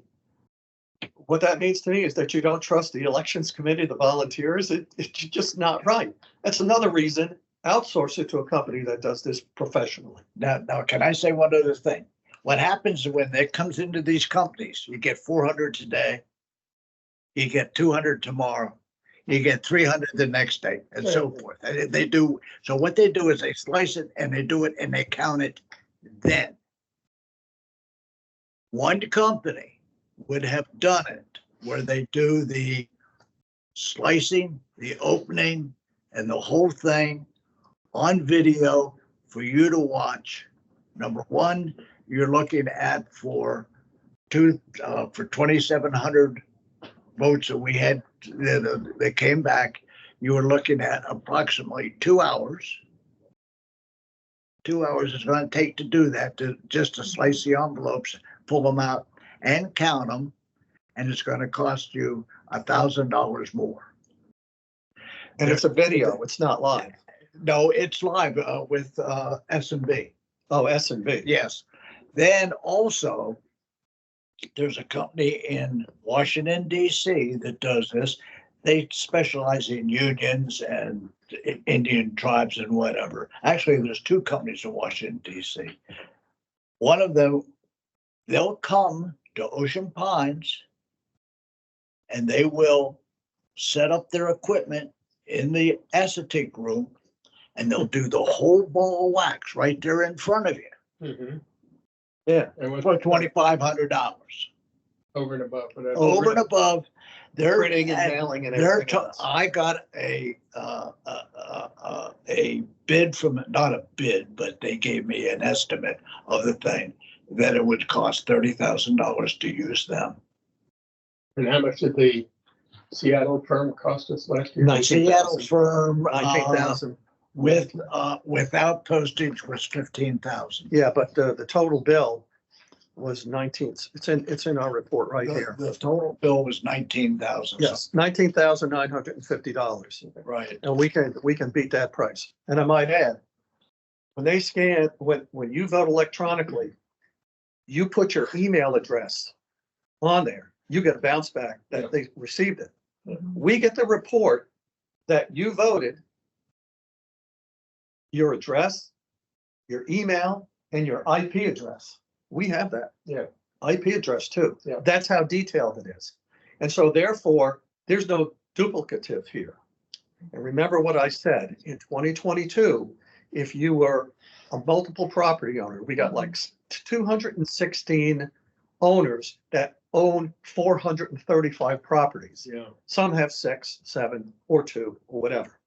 What that means to me is that you don't trust the elections committee, the volunteers. It's just not right. That's another reason, outsource it to a company that does this professionally. Now, can I say one other thing? What happens when it comes into these companies, you get 400 today, you get 200 tomorrow, you get 300 the next day, and so forth. And they do, so what they do is they slice it and they do it and they count it then. One company would have done it where they do the slicing, the opening, and the whole thing on video for you to watch. Number one, you're looking at for 2,700 votes that we had that came back, you were looking at approximately 2 hours. 2 hours is going to take to do that, just to slice the envelopes, pull them out and count them. And it's going to cost you $1,000 more. And it's a video, it's not live. No, it's live with S&B. Oh, S&B. Yes. Then also, there's a company in Washington, D.C. that does this. They specialize in unions and Indian tribes and whatever. Actually, there's two companies in Washington, DC. One of them, they'll come to Ocean Pines and they will set up their equipment in the acetate room and they'll do the whole ball of wax right there in front of you Mhm. Yeah. And what, for $2,500. over and above, whatever. Over and above, they're Printing and mailing and they're everything else. I got a bid from, not a bid, but they gave me an estimate of the thing that it would cost $30,000 to use them. And how much did the Seattle firm cost us last year? Seattle firm, 19,000. without postage was 15,000. Yeah, but the total bill was 19. It's in our report right here. The total bill was 19,000. Yes, $19,950. Right. And we can beat that price. And I might add, when they scan, when you vote electronically, you put your email address on there, you get a bounce back that they received it. We get the report that you voted, your address, your email, and your IP address. We have that. Yeah. IP address too. Yeah. That's how detailed it is. And so therefore, there's no duplicative here. And remember what I said, in 2022, if you were a multiple property owner, we got like 216 owners that own 435 properties. Yeah. Some have 6, 7, or 2, or whatever.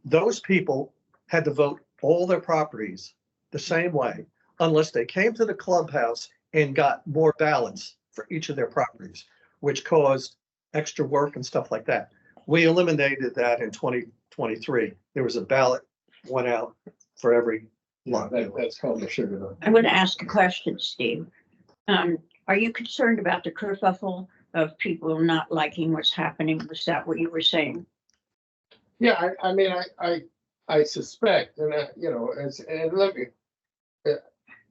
Those people had to vote all their properties the same way, unless they came to the clubhouse and got more ballots for each of their properties, which caused extra work and stuff like that. We eliminated that in 2023. There was a ballot went out for every lot. That's called the sugar. I want to ask a question, Steve. Are you concerned about the kerfuffle of people not liking what's happening? Was that what you were saying? Yeah, I mean, I suspect, and look,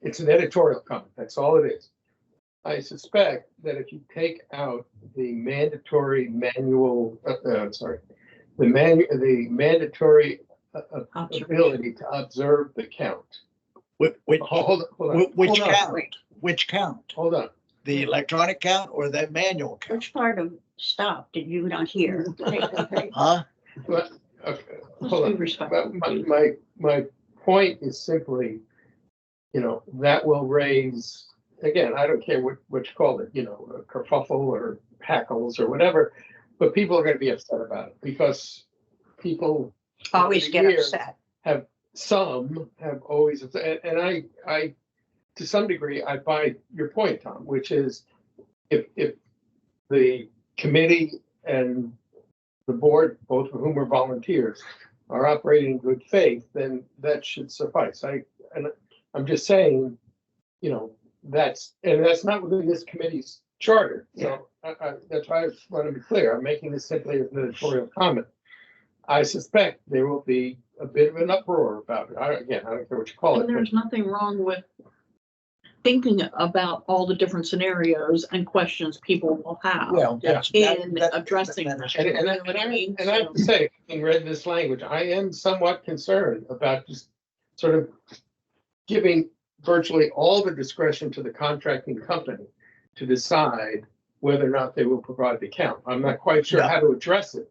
it's an editorial comment. That's all it is. I suspect that if you take out the mandatory manual, the mandatory ability to observe the count. Which Hold on. Which Hold on. count? Which count? Hold on. The electronic count or the manual count? Which part of stop did you not hear? Huh? But, okay, Let's hold be on. respectful. My point is simply, that will raise, again, I don't care what you call it, a kerfuffle or hackles or whatever, but people are going to be upset about it because people Always over the get years upset. have always, and I, to some degree, I buy your point, Tom, which is if the committee and the board, both of whom are volunteers, are operating in good faith, then that should suffice. I'm just saying, that's not within this committee's charter. So that's why I want to be clear. I'm making this simply as an editorial comment. I suspect there will be a bit of an uproar about it. I don't care what you call it. And there's nothing wrong with thinking about all the different scenarios and questions people will have Well, in addressing. that is that. true. And I have to say, having read this language, I am somewhat concerned about just sort of giving virtually all the discretion to the contracting company to decide whether or not they will provide the count. I'm not quite sure how to address it,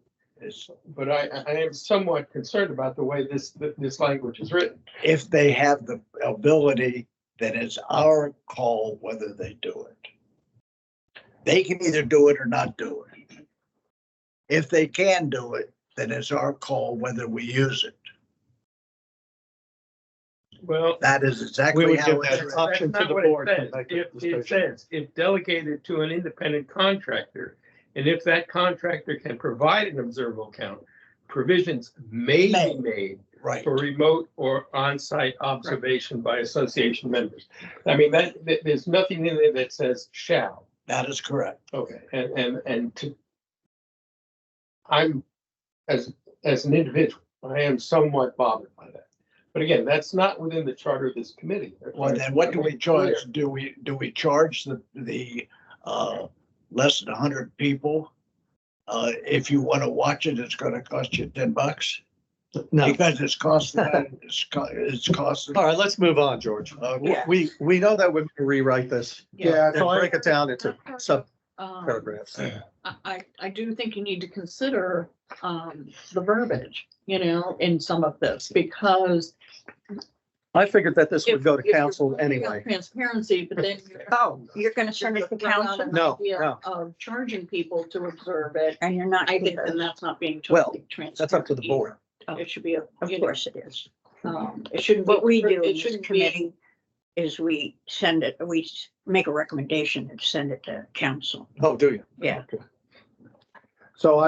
but I am somewhat concerned about the way this language is written. If they have the ability, then it's our call whether they do it. They can either do it or not do it. If they can do it, then it's our call whether we use it. Well, That is We exactly would how give that it's. option that's to the not what it board. to says. make the It decision. says, if delegated to an independent contractor, and if that contractor can provide an observable count, provisions may be made Right. for remote or on-site observation by association members. I mean, that there's nothing in there that says shall. That is correct. Okay, I'm, as an individual, I am somewhat bothered by that. But again, that's not within the charter of this committee. Well, then what do we charge? Do we charge the less than 100 people if you want to watch it, it's gonna cost you $10 No. because it's costing, it's costing. All right, let's move on, George. Yeah. We know that we're gonna rewrite this Yeah, and so break it down into sub Um, paragraphs. I do think you need to consider, the verbiage, you know, in some of this, because I figured that this would if go to you're council looking at anyway. Transparency, but then. Oh, you're gonna send it to council No, Idea no. Of charging people to observe it, and you're not. I think then that's not being Well, totally transparent. That's up to the board. It should be a, Of course it is. it shouldn't be. What we do in It this shouldn't committee be, is we send it, we make a recommendation and send it to council. Oh, do you? Yeah. So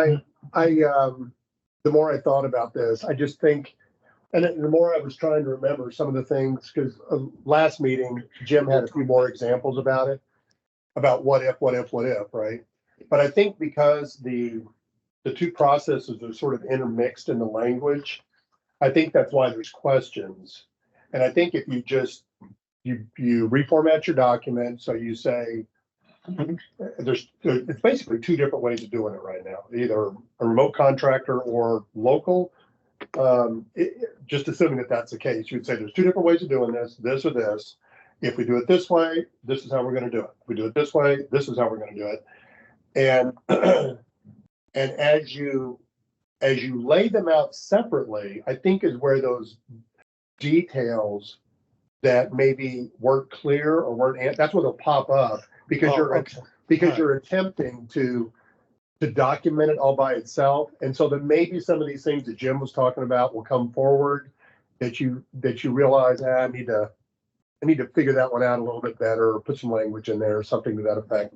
the more I thought about this, I just think, and the more I was trying to remember some of the things, because last meeting, Jim had a few more examples about it, about what if, right? But I think because the two processes are sort of intermixed in the language, I think that's why there's questions. And I think if you just, you reformat your document, so you say, it's basically two different ways of doing it right now, either a remote contractor or local. Just assuming that that's the case, you'd say there's two different ways of doing this or this. If we do it this way, this is how we're going to do it. If we do it this way, this is how we're going to do it. And and as you lay them out separately, I think is where those details that maybe weren't clear or weren't, that's where they'll pop up, because you're attempting to document it all by itself. And so then maybe some of these things that Jim was talking about will come forward that you realize, I need to figure that one out a little bit better, or put some language in there or something to that effect.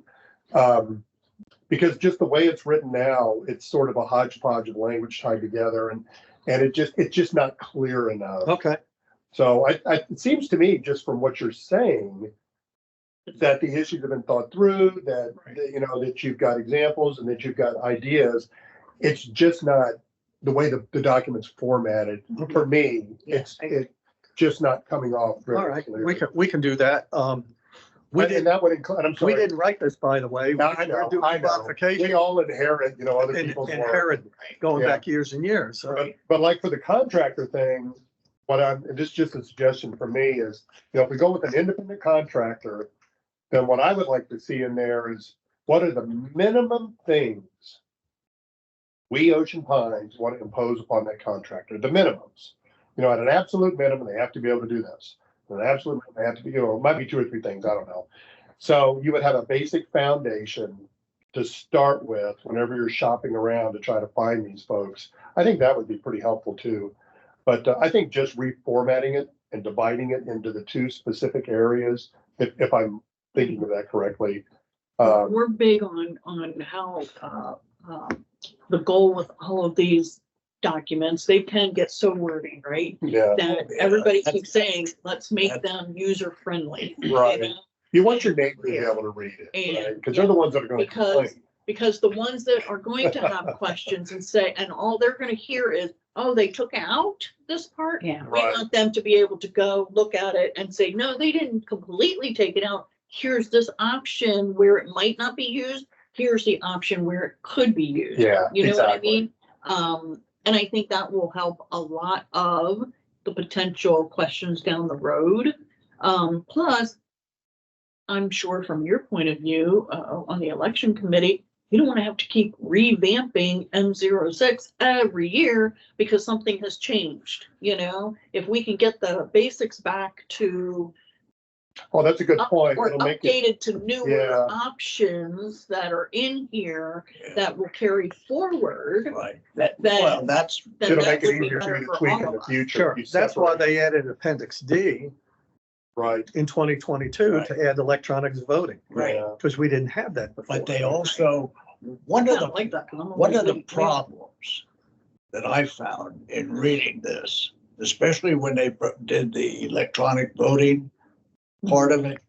Because just the way it's written now, it's sort of a hodgepodge of language tied together, and it's just not clear enough. Okay. So it seems to me, just from what you're saying, that the issues have been thought through, that that you've got examples and that you've got ideas. It's just not the way the document's formatted. For me, it's just not coming off very All right, clearly. we can do that. And that would include, I'm We sorry. didn't write this, by the way. No, I know. We're doing modification We all inherit, other people's work. inherit going Yeah. back years and years. So But like for the contractor thing, and this is just a suggestion for me is, if we go with an independent contractor, then what I would like to see in there is, what are the minimum things we Ocean Pines want to impose upon that contractor, the minimums? At an absolute minimum, they have to be able to do this. At an absolute minimum, they have to be, it might be 2 or 3 things, I don't know. So you would have a basic foundation to start with whenever you're shopping around to try to find these folks. I think that would be pretty helpful too. But I think just reformatting it and dividing it into the 2 specific areas, if I'm thinking of that correctly. we're big on how, the goal with all of these documents, they can get so wordy, right? Yeah, That Yeah, everybody that's- keeps saying, let's make them user friendly. right. You want your neighbor to be able to read it, And- right? Because they're the ones that are going to complain. Because the ones that are going to have questions and all they're gonna hear is, oh, they took out this part? Yeah. We Right. want them to be able to go look at it and say, no, they didn't completely take it out. Here's this option where it might not be used. Here's the option where it could be used. Yeah, You know what I exactly. mean? And I think that will help a lot of the potential questions down the road. Plus, I'm sure from your point of view, on the election committee, you don't want to have to keep revamping M06 every year because something has changed, If we can get the basics back to Oh, that's a good point. or It'll make it, updated to newer Yeah. options that are in here that will carry forward, Right. then Well, that's, then it'll that make it would be easier for better you to for tweak all in of the us. future. sure, You that's why separate. they added Appendix D Right. in 2022 Right. to add electronic voting, right. Yeah. because we didn't have that before. But they also, one I of don't the like that. 'cause I'm One of the always- problems that I found in reading this, especially when they did the electronic voting part of it,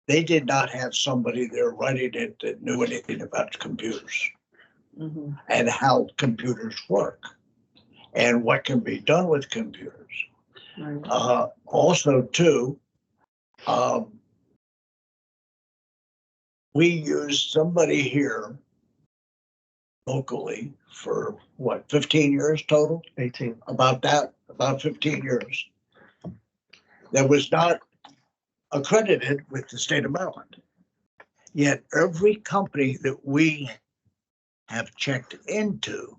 they did not have somebody there writing it that knew anything about computers Mhm. and how computers work and what can be done with computers. Right. Also too, we used somebody here locally for what, 15 years total? 18. About that, about 15 years. That was not accredited with the state of Maryland. Yet every company that we have checked into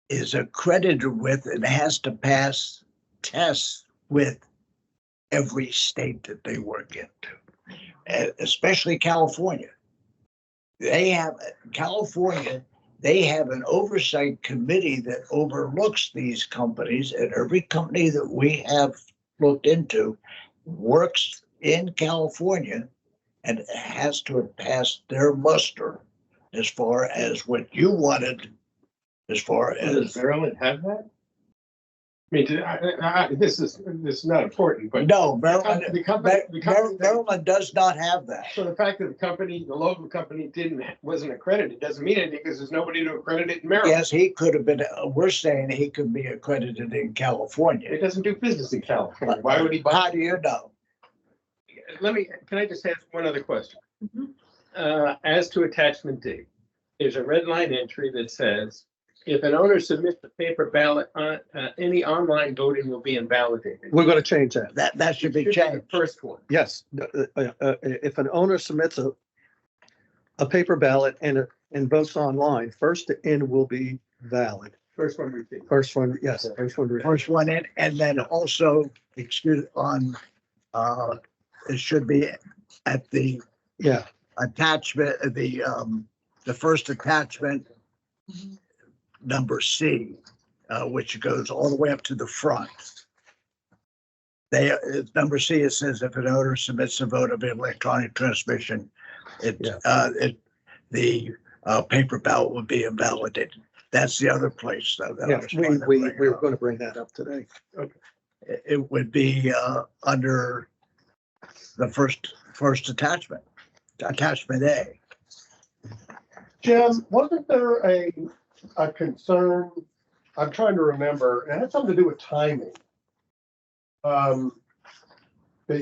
is accredited with and has to pass tests with every state that they work into, especially California. California, they have an oversight committee that overlooks these companies, and every company that we have looked into works in California and has to pass their muster as far as what you wanted, as far Does as. Maryland have that? I mean, this is not important, but. No, Maryland, The company. Maryland does not have that. So the fact that the local company wasn't accredited doesn't mean anything because there's nobody to accredit it in Maryland. Yes, he could have been, we're saying he could be accredited in California. It doesn't do business in California. Why would he buy? How do you know? Can I just ask one other question? As to attachment D, there's a red line entry that says, if an owner submits a paper ballot, any online voting will be invalidated. We're going to change that. That should be The changed. first one. Yes, if an owner submits a paper ballot and votes online, first in will be valid. First one received. First one, yes, first one. First one in, and then also, it should be at the Yeah, attachment, the first attachment, number C, which goes all the way up to the front. Number C, it says if an owner submits a vote of electronic transmission, the paper ballot would be invalidated. That's the other place, though. that I yeah, was trying to we bring were up. going to bring that up today. It would be under the first attachment, attachment A. Jim, wasn't there a concern? I'm trying to remember, and it had something to do with timing. That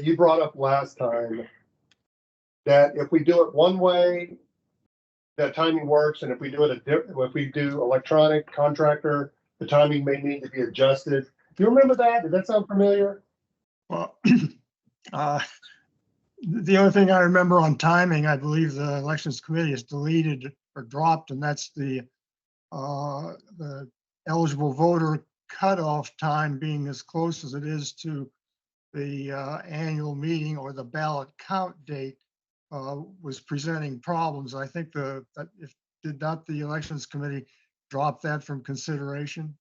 you brought up last time, that if we do it one way, that timing works, and if we do if we do electronic contractor, the timing may need to be adjusted. Do you remember that? Did that sound familiar? Well, the only thing I remember on timing, I believe the elections committee is deleted or dropped, and that's the eligible voter cutoff time being as close as it is to the annual meeting or the ballot count date was presenting problems. I think did not the elections committee drop that from consideration?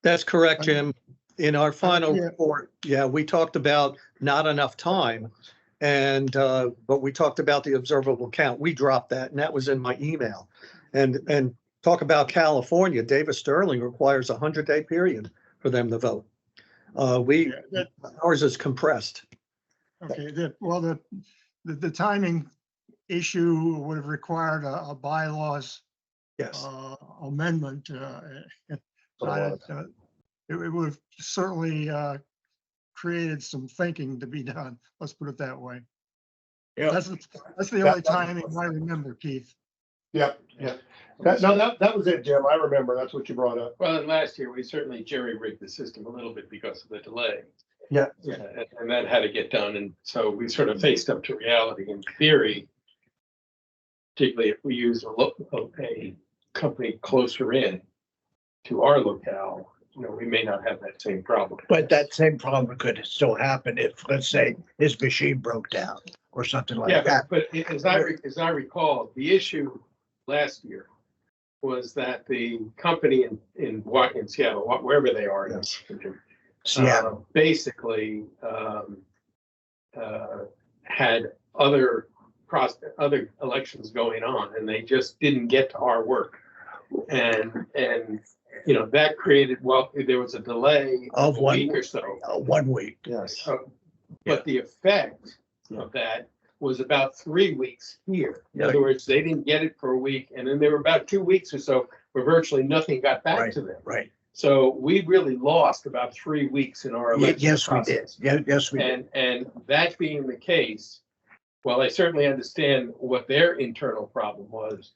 That's correct, Jim. In our final Yeah. report, we talked about not enough time. And, but we talked about the observable count. We dropped that, and that was in my email. And talk about California, Davis Sterling requires a 100-day period for them to vote. Ours is compressed. Okay, the timing issue would have required a bylaws Yes. amendment. It would have certainly created some thinking to be done. Let's put it that way. Yeah. That's the only timing I remember, Keith. Yep, yeah. That was it, Jim. I remember. That's what you brought up. Well, and last year, we certainly jerry-rigged the system a little bit because of the delay. Yeah. And that had to get done. And so we sort of faced up to reality. In theory, particularly if we use a company closer in to our locale, we may not have that same problem. But that same problem could still happen if, let's say, his machine broke down or something like that. But as I recall, the issue last year was that the company in Seattle, wherever they are in Seattle, basically had other elections going on, and they just didn't get to our work, and that created, there was a delay of a week or so. 1 week. Yes. But the effect of that was about 3 weeks here. In other words, they didn't get it for a week, and then there were about 2 weeks or so where virtually nothing got back to them. Right. So we really lost about 3 weeks in our election Yes, process. we did. Yes, we did. And that being the case, well, I certainly understand what their internal problem was.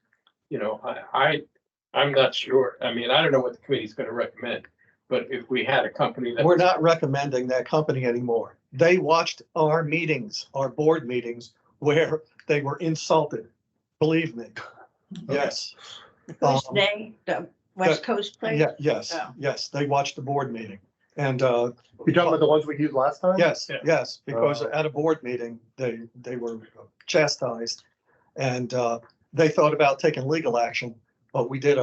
I'm not sure. I mean, I don't know what the committee's gonna recommend, but if we had a company that. We're not recommending that company anymore. They watched our meetings, our board meetings, where they were insulted. Believe me. Yes. Who's Um, they, the West Coast place? Yeah, yes, Oh. yes. They watched the board meeting. And, You talking about the ones we used last time? yes, Yeah. yes, because Oh. at a board meeting, they were chastised. And, they thought about taking legal action, but we did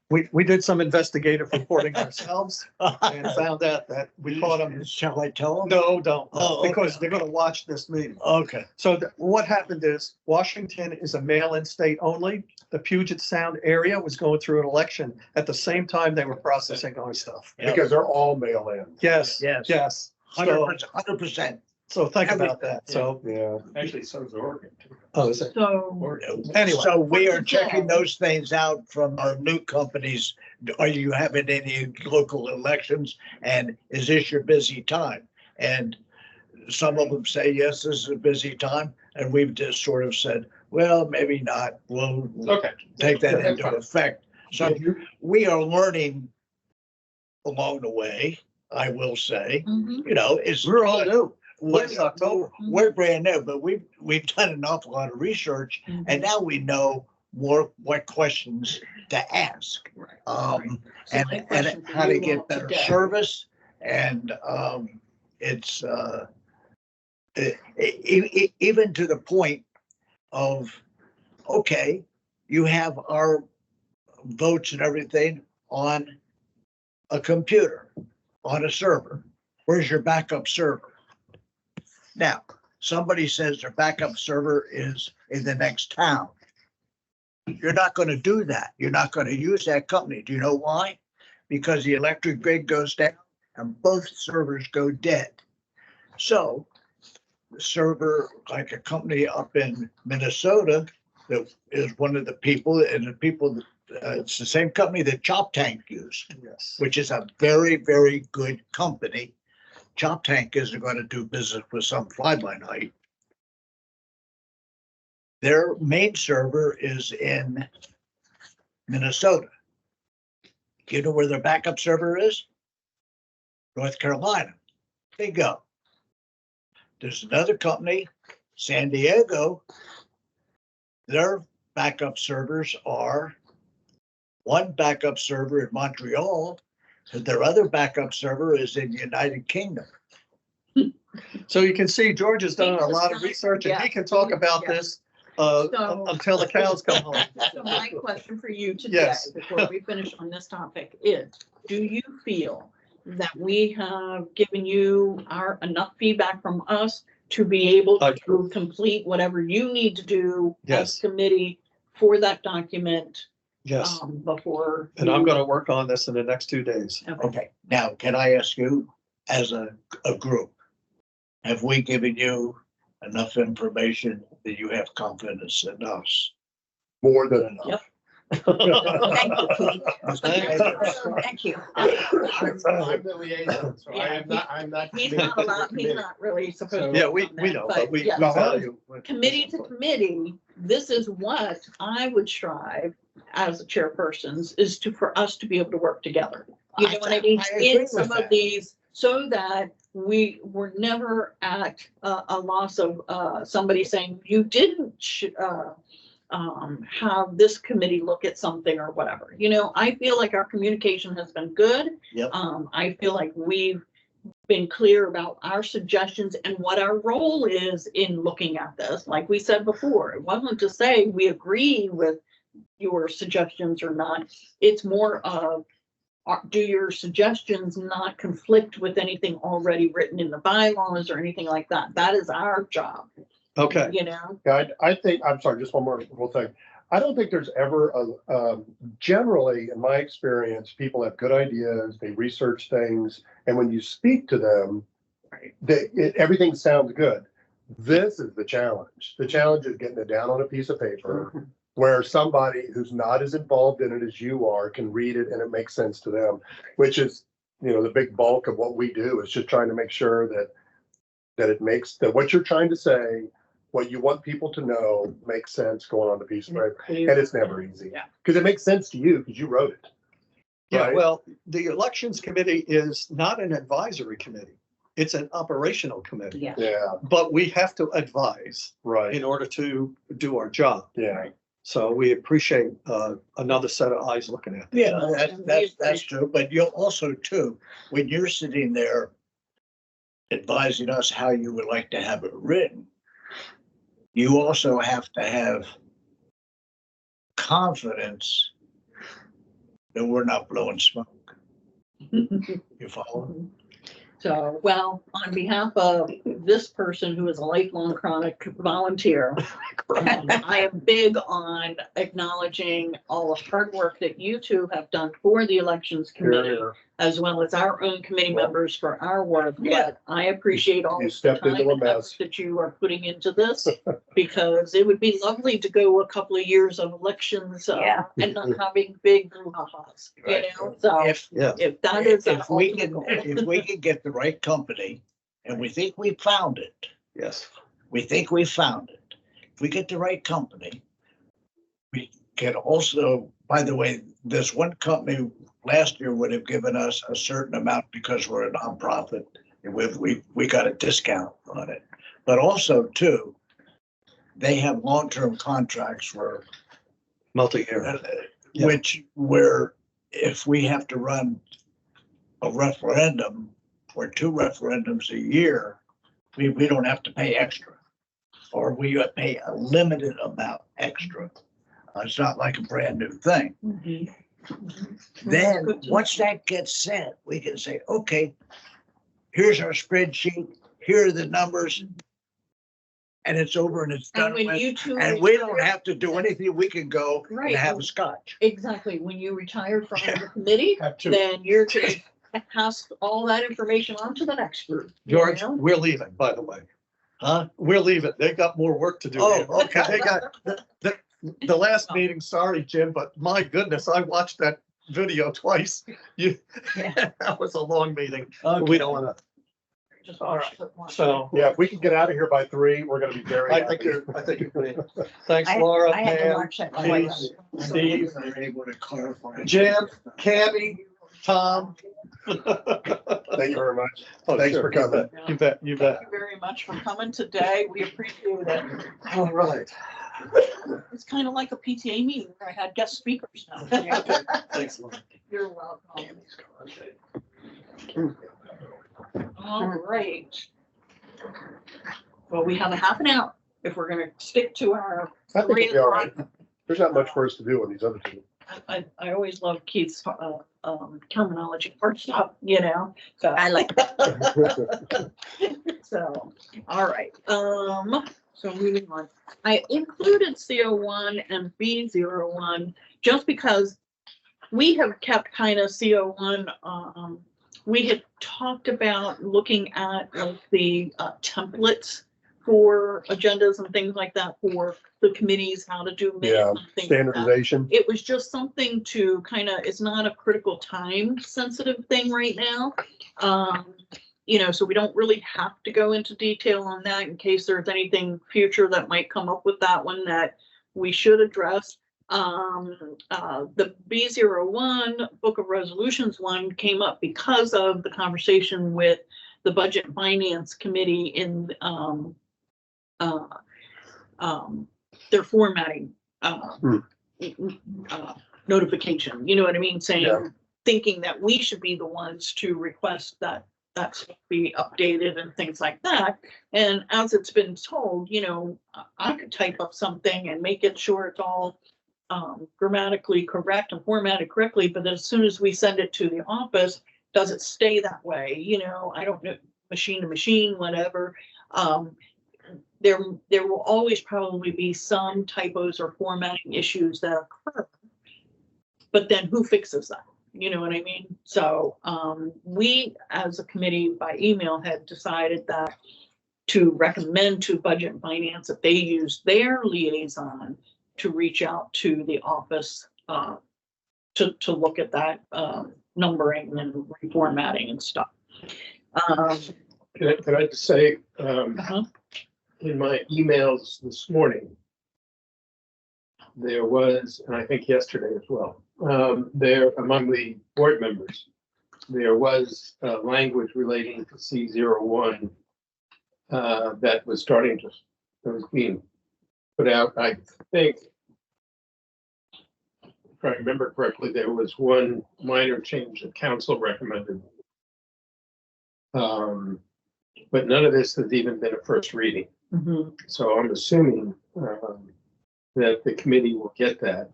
we did some investigative reporting ourselves and found out that we caught them. Shall I tell them? No, don't, Oh, okay. because they're gonna watch this meeting. Okay. So what happened is Washington is a mail-in state only. The Puget Sound area was going through an election at the same time they were processing our stuff. Because they're all mail-in. Yes, Yes. yes. So, 100%. so think about that. So, Yeah. Actually, so is Oregon too. oh, is it? So, Anyway. So we are checking those things out from our new companies. Are you having any local elections? And is this your busy time? And some of them say, yes, this is a busy time. And we've just sort of said, well, maybe not. We'll Okay. take that That's into fine. effect. So we are learning along the way, I will say, mhm. you know, it's. We're all new. We're, Since October. we're brand new, but we've done an awful lot of research and now we know more what questions to ask. Right. And, my and question for how to you get all better today- service. And, it's, even to the point of, okay, you have our votes and everything on a computer, on a server. Where's your backup server? Now, somebody says their backup server is in the next town. You're not going to do that. You're not going to use that company. Do you know why? Because the electric grid goes down and both servers go dead. So the server, like a company up in Minnesota, that is one of the people, and the people, it's the same company that Chop Tank used, Yes. which is a very, very good company. Chop Tank isn't going to do business with some fly-by-night. Their main server is in Minnesota. Do you know where their backup server is? North Carolina. They go. There's another company, San Diego. Their backup servers are one backup server in Montreal, and their other backup server is in the United Kingdom. So you can see George has done a lot of research and he can talk about Yeah. this So- until the cows come home. So my question for you today, Yes. before we finish on this topic, is, do you feel that we have given you enough feedback from us to be able I to complete whatever you need to do Yes. as committee for that document Yes. before? And I'm going to work on this in the next 2 days. Okay, now can I ask you, as a group, have we given you enough information that you have confidence in us? More than enough. Yep. Thank you, Pete. Thank Thank you. I'm the liaison, so Yeah, I'm not. He's not allowed, he's not really supposed to. Yeah, vote we on that, know, but we yeah. value. Committee to committee, this is what I would strive as a chairpersons, is for us to be able to work together. You know what I mean? I agree In with some of that. these, so that we were never at a loss of somebody saying, you didn't have this committee look at something or whatever. You know, I feel like our communication has been good. Yep. I feel like we've been clear about our suggestions and what our role is in looking at this. Like we said before, it wasn't to say we agree with your suggestions or not. It's more of, do your suggestions not conflict with anything already written in the bylaws or anything like that? That is our job, Okay. you know? Yeah, I think, I'm sorry, just one more little thing. I don't think there's ever generally, in my experience, people have good ideas, they research things, and when you speak to them, everything sounds good. This is the challenge. The challenge is getting it down on a piece of paper where somebody who's not as involved in it as you are can read it and it makes sense to them, which is, you know, the big bulk of what we do is just trying to make sure that it makes that what you're trying to say, what you want people to know makes sense going on the piece of paper. Please. And it's never easy. Yeah. Because it makes sense to you because you wrote it. Yeah, Right. well, the elections committee is not an advisory committee. It's an operational committee, Yeah. Yeah, but we have to advise right. in order to do our job. Yeah. So we appreciate another set of eyes looking at it. Yeah, that's true, but you'll also too, when you're sitting there advising us how you would like to have it written, you also have to have confidence that we're not blowing smoke. You follow? So, well, on behalf of this person who is a lifelong chronic volunteer, I am big on acknowledging all the hard work that you two have done for the elections committee, Here, as well as our own committee members for our work. Yeah. But I appreciate all You the stepped time into a and effort mess. that you are putting into this, because it would be lovely to go a couple of years of elections Yeah. and not having big brouhahas, you Right. know? So If, if that is our if we ultimate can, goal. if we can get the right company, and we think we found it, Yes. we think we found it. If we get the right company, we can also, by the way, this one company last year would have given us a certain amount because we're a nonprofit. And we got a discount on it. But also too, they have long-term contracts for, Multi-year. Yeah. which where if we have to run a referendum or 2 referendums a year, we don't have to pay extra. Or we pay a limited amount extra. It's not like a brand new thing. Mhm. Then, Good to once that gets set, we can say, okay, here's our spreadsheet, here are the numbers. And it's over and it's And done when with. you two. And we don't have to do anything. We can go and Right. have a scotch. Exactly, when you retire from the committee, Have to. then you're to pass all that information on to the next group. you George, know? we're leaving, by the way. Huh? We're leaving. They got more work to do. Oh, here. okay. They got the last meeting, sorry, Jim, but my goodness, I watched that video twice. That was a long meeting. We Okay. don't want to, Just all watch it once. so Yeah, if we can get out of here by 3, we're gonna be very I think happy. you're great. Thanks, I- Laura, I had to Pam, watch that. Keith, Steve, They're able to clarify. Jim, Candy, Tom. Thank you very much. Oh, Thanks sure. for coming. You bet, you bet. Thank you very much for coming today, we appreciate it. All right. It's kind of like a PTA meeting where I had guest speakers now. Thanks, Laura. You're welcome. All right. Well, we have a half an hour if we're gonna stick to our I think 3 it'll be all o'clock. right. There's not much for us to do on these other 2. I always love Keith's terminology for stuff, you know, so. I like So, all right, so moving on. I included CO1 and B01 just because we have kept kind of CO1, we had talked about looking at like the templates for agendas and things like that for the committees, how to do minutes Yeah, and things like that. standardization. It was just something to kind of, it's not a critical time sensitive thing right now. You know, so we don't really have to go into detail on that in case there's anything future that might come up with that one that we should address. The B01 Book of Resolutions one came up because of the conversation with the Budget and Finance Committee in their formatting notification, you know what I mean? Yeah. Saying, thinking that we should be the ones to request that that's be updated and things like that. And as it's been told, you know, I could type up something and make it sure it's all grammatically correct and formatted correctly, but as soon as we send it to the office, does it stay that way? You know, I don't know, machine to machine, whatever. There will always probably be some typos or formatting issues that occur. But then who fixes that? You know what I mean? So we, as a committee by email, had decided that to recommend to Budget and Finance that they use their liaison to reach out to the office to look at that numbering and reformatting and stuff. Can I just say, Uh-huh. in my emails this morning, there was, and I think yesterday as well, there among the board members, there was language relating to C01 that was being put out. I think, if I remember correctly, there was one minor change that council recommended. But none of this has even been a first reading. Mhm. So I'm assuming that the committee will get that.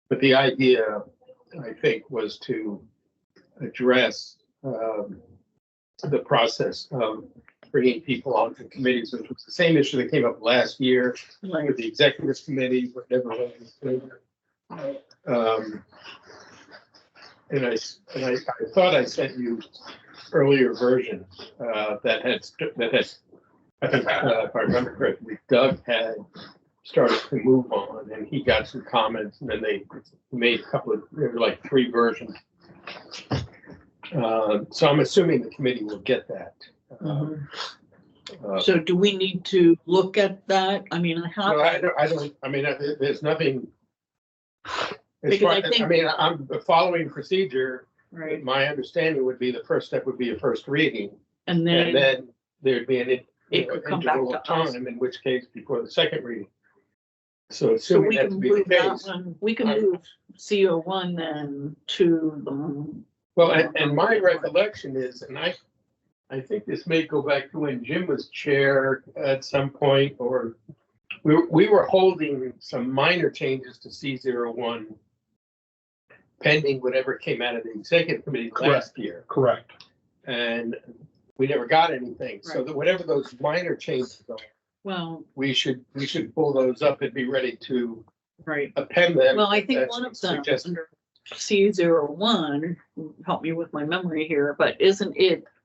But the idea, I think, was to address the process of bringing people onto committees, which was the same issue that came up last year Right. with the executive committee, whatever. And I thought I sent you earlier version that had, I think, if I remember correctly, Doug had started to move on, and he got some comments, and then they made a couple of, there were like 3 versions. So I'm assuming the committee will get that. So do we need to look at that? I mean, No, I mean, there's nothing. As Because far I think- I mean, I'm following procedure. right, My understanding would be the first step would be a first reading, and and then, then there'd be an it could come back interval of to us. time, in which case before the second reading. So So assuming we that to can be the move that case. one, we can move CO1 then to the, Well, and my recollection is, and I think this may go back to when Jim was chair at some point, or we were holding some minor changes to C01 pending whatever came out of the executive committee last year, Correct. and we never got anything. So Right. that whatever those minor changes are, well, we should pull those up and be ready to right. append them. Well, I think as one of them, suggested. under C01, help me with my memory here, but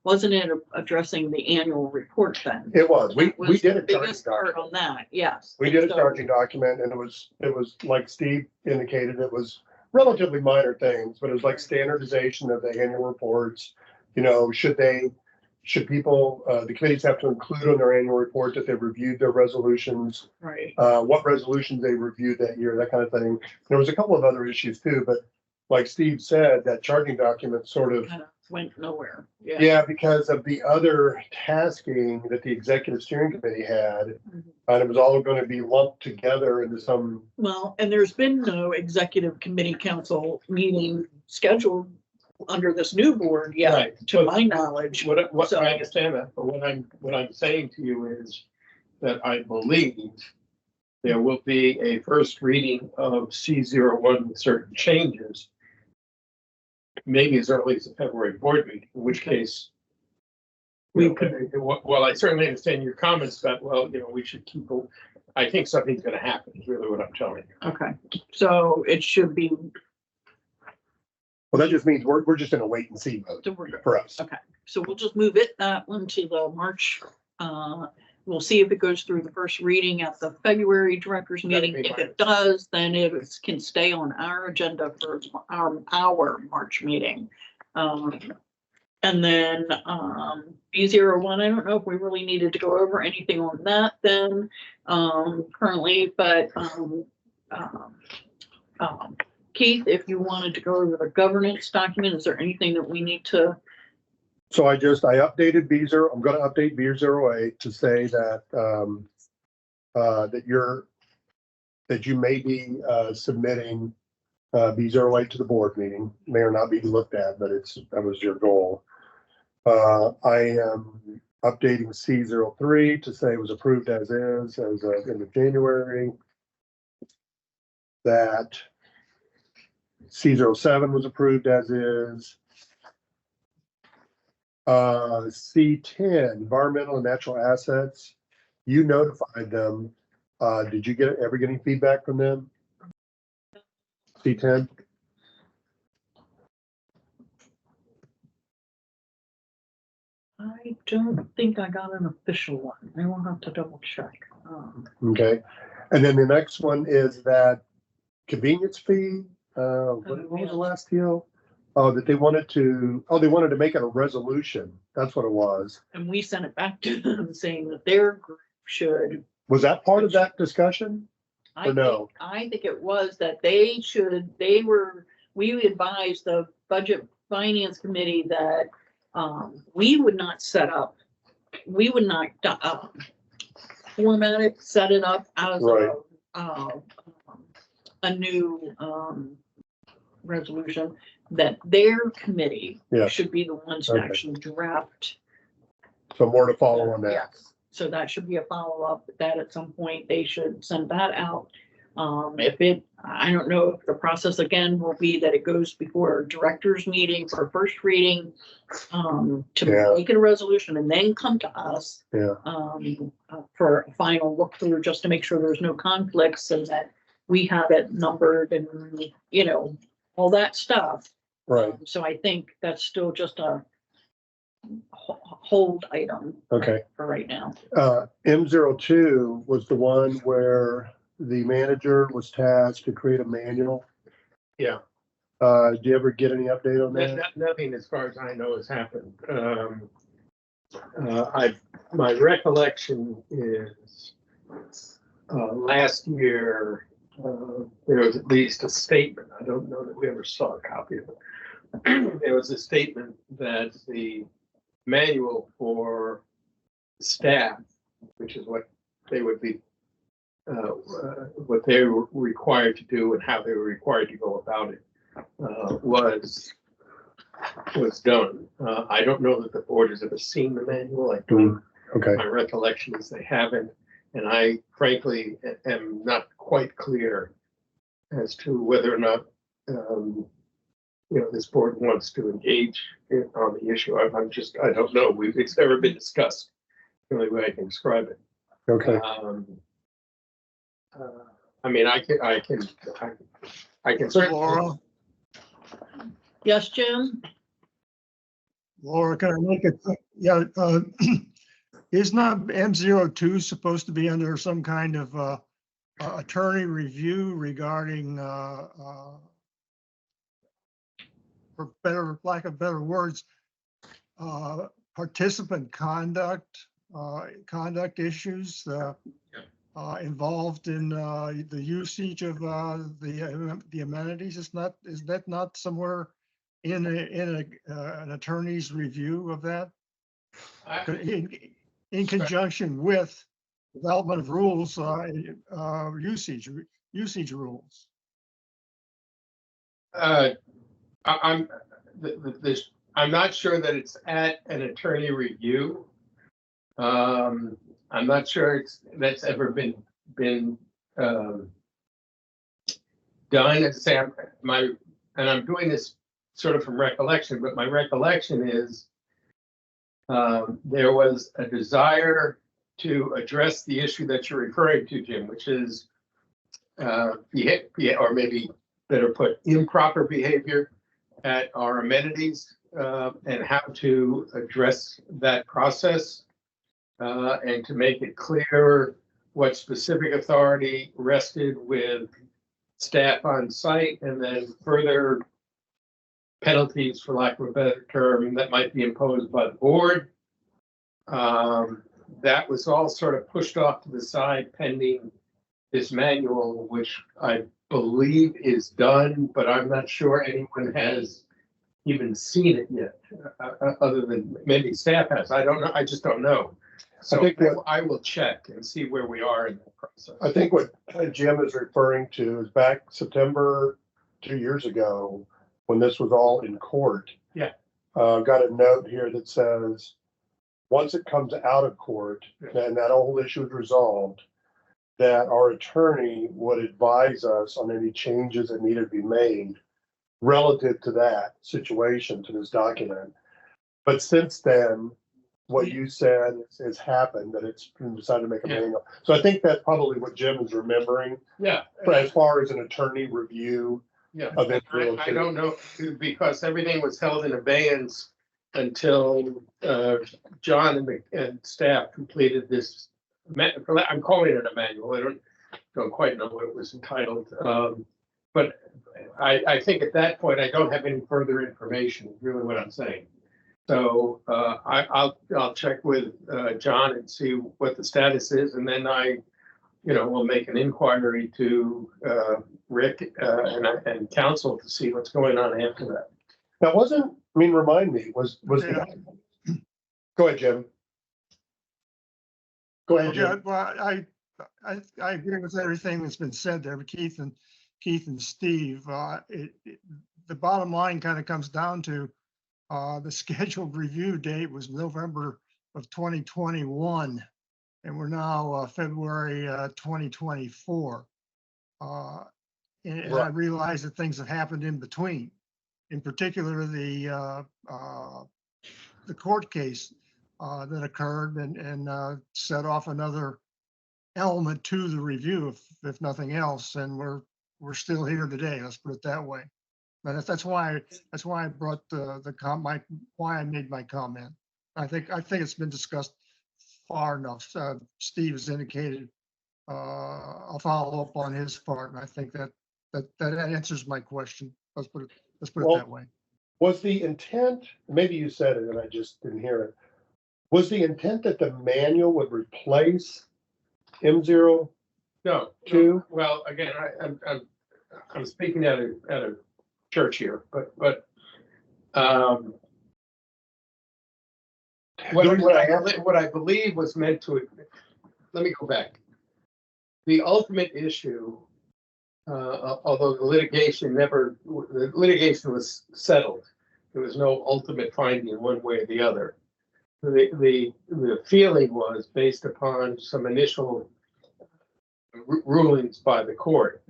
wasn't it addressing the annual report then? It was. We That was did the a charging biggest part document. on that, yes. We did a So- charging document and it was like Steve indicated, it was relatively minor things, but it was like standardization of the annual reports. You know, should people, the committees have to include on their annual report that they've reviewed their resolutions, Right, what resolutions they reviewed that year, that kind of thing. There was a couple of other issues too, but like Steve said, that charging document sort of, kind of went nowhere, yeah, because of the other tasking that the executive steering committee had. Mhm. And it was all going to be lumped together into some, Well, and there's been no executive committee council meeting scheduled under this new board yet, Right. to my knowledge. What So- I understand that, but what I'm saying to you is that I believe there will be a first reading of C01 with certain changes, maybe as early as the February board meeting, in which case We well, I certainly understand your comments about, well, we should keep, I think something's gonna happen, is really what I'm telling you. Okay, so it should be, well, that just means we're just in a wait and see mode so we're good. for us. Okay, so we'll just move that one to the March. We'll see if it goes through the first reading at the February directors That'd meeting. be If fine. it does, then it can stay on our agenda for our March meeting. And then B01, I don't know if we really needed to go over anything on that then currently, but Keith, if you wanted to go over the governance document, is there anything that we need to? So I updated B0, I'm gonna update B08 to say that, that you may be, submitting, B08 to the board meeting, may or not be looked at, but that was your goal. I am updating C03 to say it was approved as is, as of end of January. That C07 was approved as is. C10, environmental and natural assets, you notified them. Did you ever get any feedback from them? C10? I don't think I got an official one. I will have to double check. Okay. And then the next one is that convenience fee. What was the last deal? Oh, that they wanted to make it a resolution. That's what it was. And we sent it back to them saying that their group should. Was that part of that discussion? I Or no? think it was that we advised the Budget Finance Committee that, we would not format it, set it up as Right. a new, resolution, that their committee Yeah. should be the ones to Okay. actually draft. So more to follow on that. Yes. So that should be a follow-up, that at some point they should send that out. I don't know if the process again will be that it goes before a director's meeting for first reading, to Yeah. make it a resolution and then come to us, Yeah. for a final look through, just to make sure there's no conflicts and that we have it numbered and, all that stuff. Right. So I think that's still just a hold item Okay. for right now. M02 was the one where the manager was tasked to create a manual. Yeah. Do you ever get any update on that? Nothing as far as I know has happened. My recollection is, last year, there was at least a statement. I don't know that we ever saw a copy of it. There was a statement that the manual for staff, which is what they would be, what they were required to do and how they were required to go about it, was done. I don't know that the board has ever seen the manual. I don't. Okay. My recollection is they haven't, and I frankly am not quite clear as to whether or not, this board wants to engage on the issue. I don't know. It's never been discussed. The only way I can describe it. Okay. I mean, I can certainly. Laura, Yes, Jim? Laura, can I make it? Yeah, is not M02 supposed to be under some kind of attorney review regarding, for lack of better words, participant conduct issues involved in the usage of the amenities? Is that not somewhere in an attorney's review of that? In conjunction with development of rules, usage rules. I'm not sure that it's at an attorney review. I'm not sure that's ever been done. As I say, I'm doing this sort of from recollection, but my recollection is there was a desire to address the issue that you're referring to, Jim, which is or maybe better put, improper behavior at our amenities, and how to address that process, and to make it clear what specific authority rested with staff on site, and then further penalties, for lack of a better term, that might be imposed by the board. That was all sort of pushed off to the side pending this manual, which I believe is done, but I'm not sure anyone has even seen it yet, other than maybe staff has. I don't know. I just don't know. So I will check and see where we are in that process. I think what Jim is referring to is back September 2 years ago, when this was all in court. Yeah. Got a note here that says, once it comes out of court, and that whole issue is resolved, that our attorney would advise us on any changes that needed to be made relative to that situation, to this document. But since then, what you said has happened, that it's been decided to make a manual. So I think that's probably what Jim is remembering. Yeah. But as far as an attorney review. Yeah, of it, I don't know, because everything was held in abeyance until John and staff completed this. I'm calling it a manual. I don't quite know what it was entitled. But I think at that point, I don't have any further information, is really what I'm saying. So I'll check with John and see what the status is, and then we'll make an inquiry to Rick and council to see what's going on after that. That wasn't, remind me, was, Yeah. go ahead, Jim. Go ahead, Yeah, Jim. well, I agree with everything that's been said there, but Keith and Steve, the bottom line kind of comes down to the scheduled review date was November of 2021, and we're now February 2024. And I realize that things have happened in between. In particular, the court case that occurred and set off another element to the review, if nothing else. And we're still here today. Let's put it that way. But that's why I brought why I made my comment. I think it's been discussed far enough. Steve has indicated a follow up on his part, and I think that answers my question. Let's put it that way. Was the intent, maybe you said it and I just didn't hear it, was the intent that the manual would replace M02? No. Well, again, I'm speaking at a church here, but what I believe was meant to, let me go back. The ultimate issue, although the litigation was settled, there was no ultimate finding one way or the other. The feeling was based upon some initial rulings by the court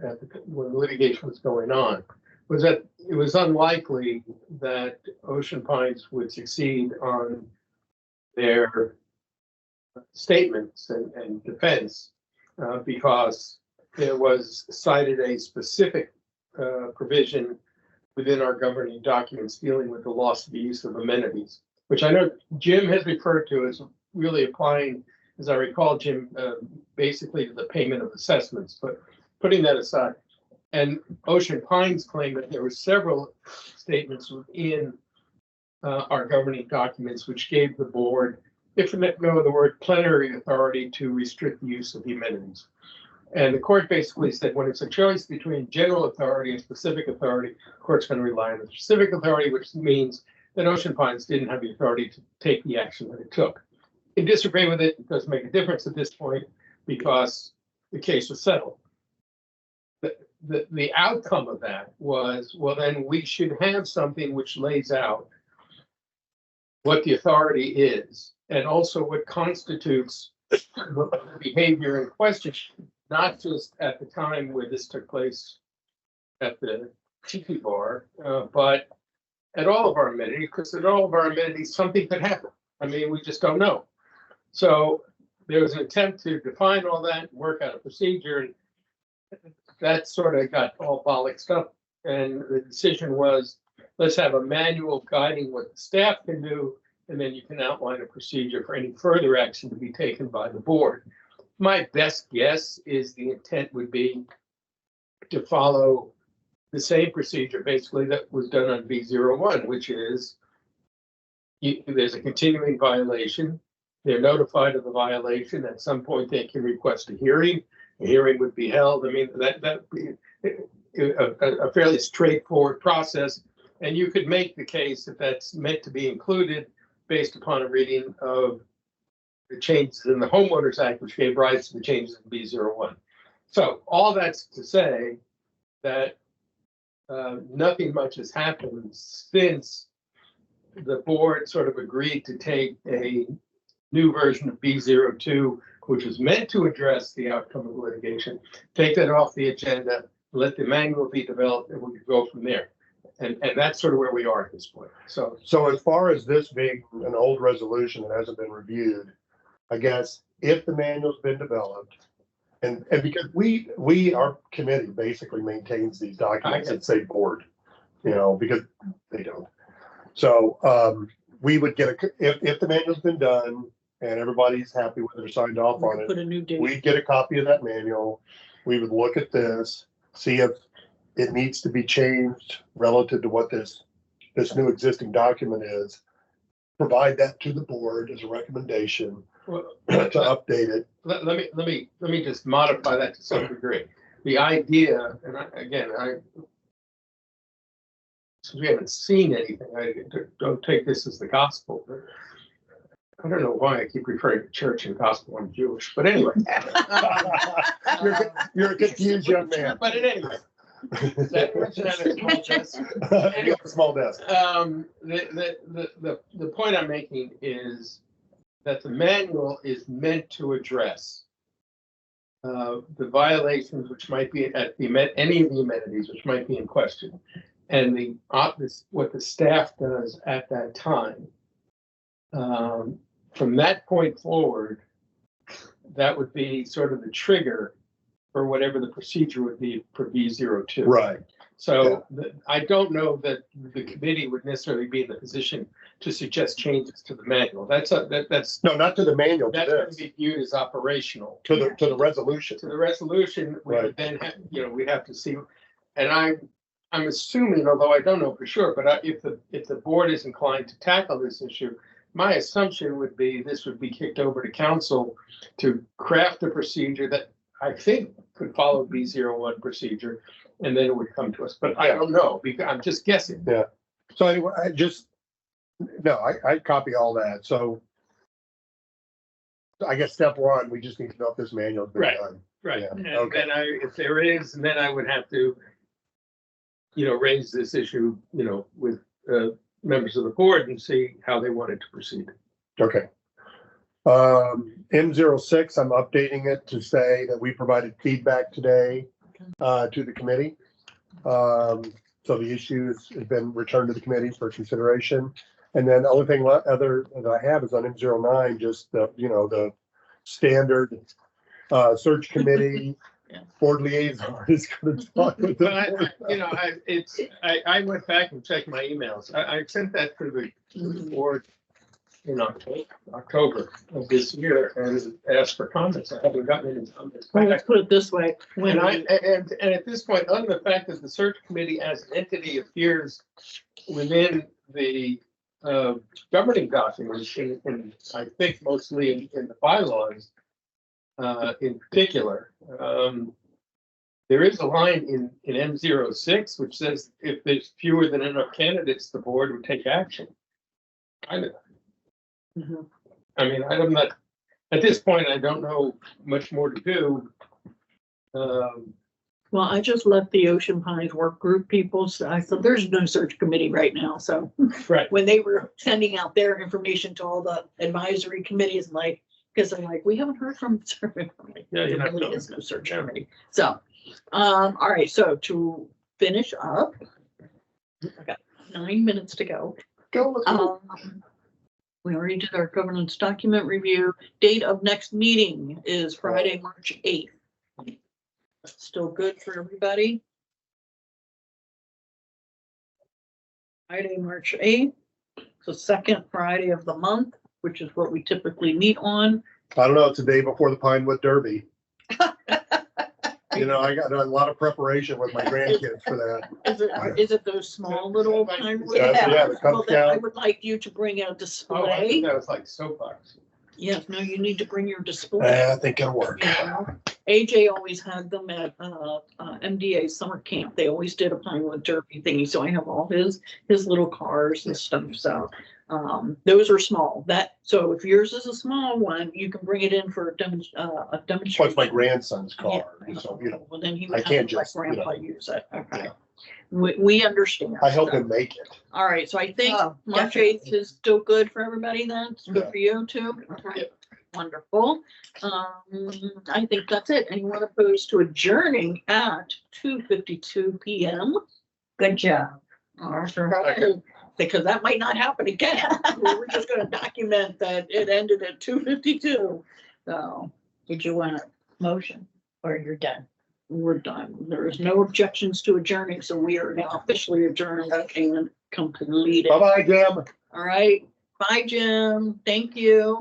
when the litigation was going on, was that it was unlikely that Ocean Pines would succeed on their statements and defense because there was cited a specific provision within our governing documents dealing with the loss of the use of amenities, which I know Jim has referred to as really applying, as I recall, Jim, basically to the payment of assessments, but putting that aside. And Ocean Pines claimed that there were several statements within our governing documents which gave the board, if you know the word, plenary authority to restrict the use of the amenities. And the court basically said when it's a choice between general authority and specific authority, the court's going to rely on the specific authority, which means that Ocean Pines didn't have the authority to take the action that it took. In disagreeing with it, it doesn't make a difference at this point because the case was settled. The outcome of that was, well, then we should have something which lays out what the authority is and also what constitutes the behavior in question, not just at the time where this took place at the tiki bar, but at all of our amenities, because at all of our amenities, something could happen. I mean, we just don't know. So there was an attempt to define all that, work out a procedure, and that sort of got all bollocksed up. And the decision was, let's have a manual guiding what the staff can do, and then you can outline a procedure for any further action to be taken by the board. My best guess is the intent would be to follow the same procedure basically that was done on B01, which is there's a continuing violation. They're notified of the violation. At some point, they can request a hearing. A hearing would be held. I mean, that would be a fairly straightforward process. And you could make the case that that's meant to be included based upon a reading of the changes in the Homeowners Act, which gave rise to the changes in B01. So all that's to say that nothing much has happened since the board sort of agreed to take a new version of B02, which was meant to address the outcome of the litigation, take that off the agenda, let the manual be developed, and we could go from there. And that's sort of where we are at this point. So as far as this being an old resolution that hasn't been reviewed, I guess if the manual's been developed, and because our committee basically maintains these documents that say board, because they don't. So we would get if the manual's been done and everybody's happy with it or signed off on it, Put a new date. we'd get a copy of that manual. We would look at this, see if it needs to be changed relative to what this new existing document is. provide that to the board as a recommendation Well, to update it. let me just modify that to some degree. The idea, and since we haven't seen anything, I don't take this as the gospel. But I don't know why I keep referring to church and gospel. I'm Jewish, but anyway. You're a confused young man. But at any rate, that person had a small desk. You got a small desk. The point I'm making is that the manual is meant to address the violations which might be at any of the amenities which might be in question, and what the staff does at that time. From that point forward, that would be sort of the trigger for whatever the procedure would be for B02. Right. So I don't know that the committee would necessarily be in the position to suggest changes to the manual. That's No, not to the manual, to that's going to this, be viewed as operational. to the resolution. To the resolution, we would Right. then have, we have to see, and I'm assuming, although I don't know for sure, but if the board is inclined to tackle this issue, my assumption would be this would be kicked over to council to craft a procedure that I think could follow B01 procedure, and then it would come to us. But I don't know, because I'm just guessing. So anyway, I copy all that. So I guess step one, we just need to know if this manual has been Right. done. Right. Yeah, And okay. then if there is, then I would have to, raise this issue, with members of the board and see how they wanted to proceed. Okay. M06, I'm updating it to say that we provided feedback today to the committee. So the issues have been returned to the committee for consideration. And then the only thing other that I have is on M09, just the standard search committee. Yeah. Board liaison is going to talk with But the I went back and checked my emails. I sent that to the board in October of this year and asked for comments. I haven't gotten any comments Well, back. let's put it this way. When And at this point, other than the fact that the search committee as an entity appears within the governing documents, and I think mostly in the bylaws in particular, there is a line in M06 which says if there's fewer than enough candidates, the board would take action. Mhm. I'm not, at this point, I don't know much more to do. Well, I just let the Ocean Pines work group people, so I said, there's no search committee right now, so. Right. When they were sending out their information to all the advisory committees, because I'm like, we haven't heard from. Yeah, There really is no search committee. So, all right, so to finish up, I got 9 minutes to go. We already did our governance document review. Date of next meeting is Friday, March 8th. Still good for everybody? Friday, March 8th, the second Friday of the month, which is what we typically meet on. I don't know, it's the day before the Pinewood Derby. I got a lot of preparation with my grandkids for that. Is it those small little Pinewood? Yeah, the Cub Well, then I Scout. would like you to bring a Oh, I display. think that was like soapbox. Yes, no, you need to bring your display. I think it'll work. AJ always had them at MDA summer camp. They always did a Pinewood Derby thingy. So I have all his little cars and stuff. So those are small. So if yours is a small one, you can bring it in for a demonstration. What's my grandson's Yeah. car? So, Well, then he I would have can't to let just, grandpa use it. Okay. Yeah. We understand. I help So, him make it. all right, so I think Oh, March definitely. 8th is still good for everybody then? It's good Yeah. for you too? Yep. Wonderful. I think that's it. Anyone opposed to adjourning at 2:52 PM? Good job. All right, because that might not happen again. We're just gonna document that it ended at 2:52. So Did you want a motion or you're done? we're done. There is no objections to adjourning, so we are now officially adjourned and completed. Bye-bye, Jim. All right. Bye, Jim. Thank you.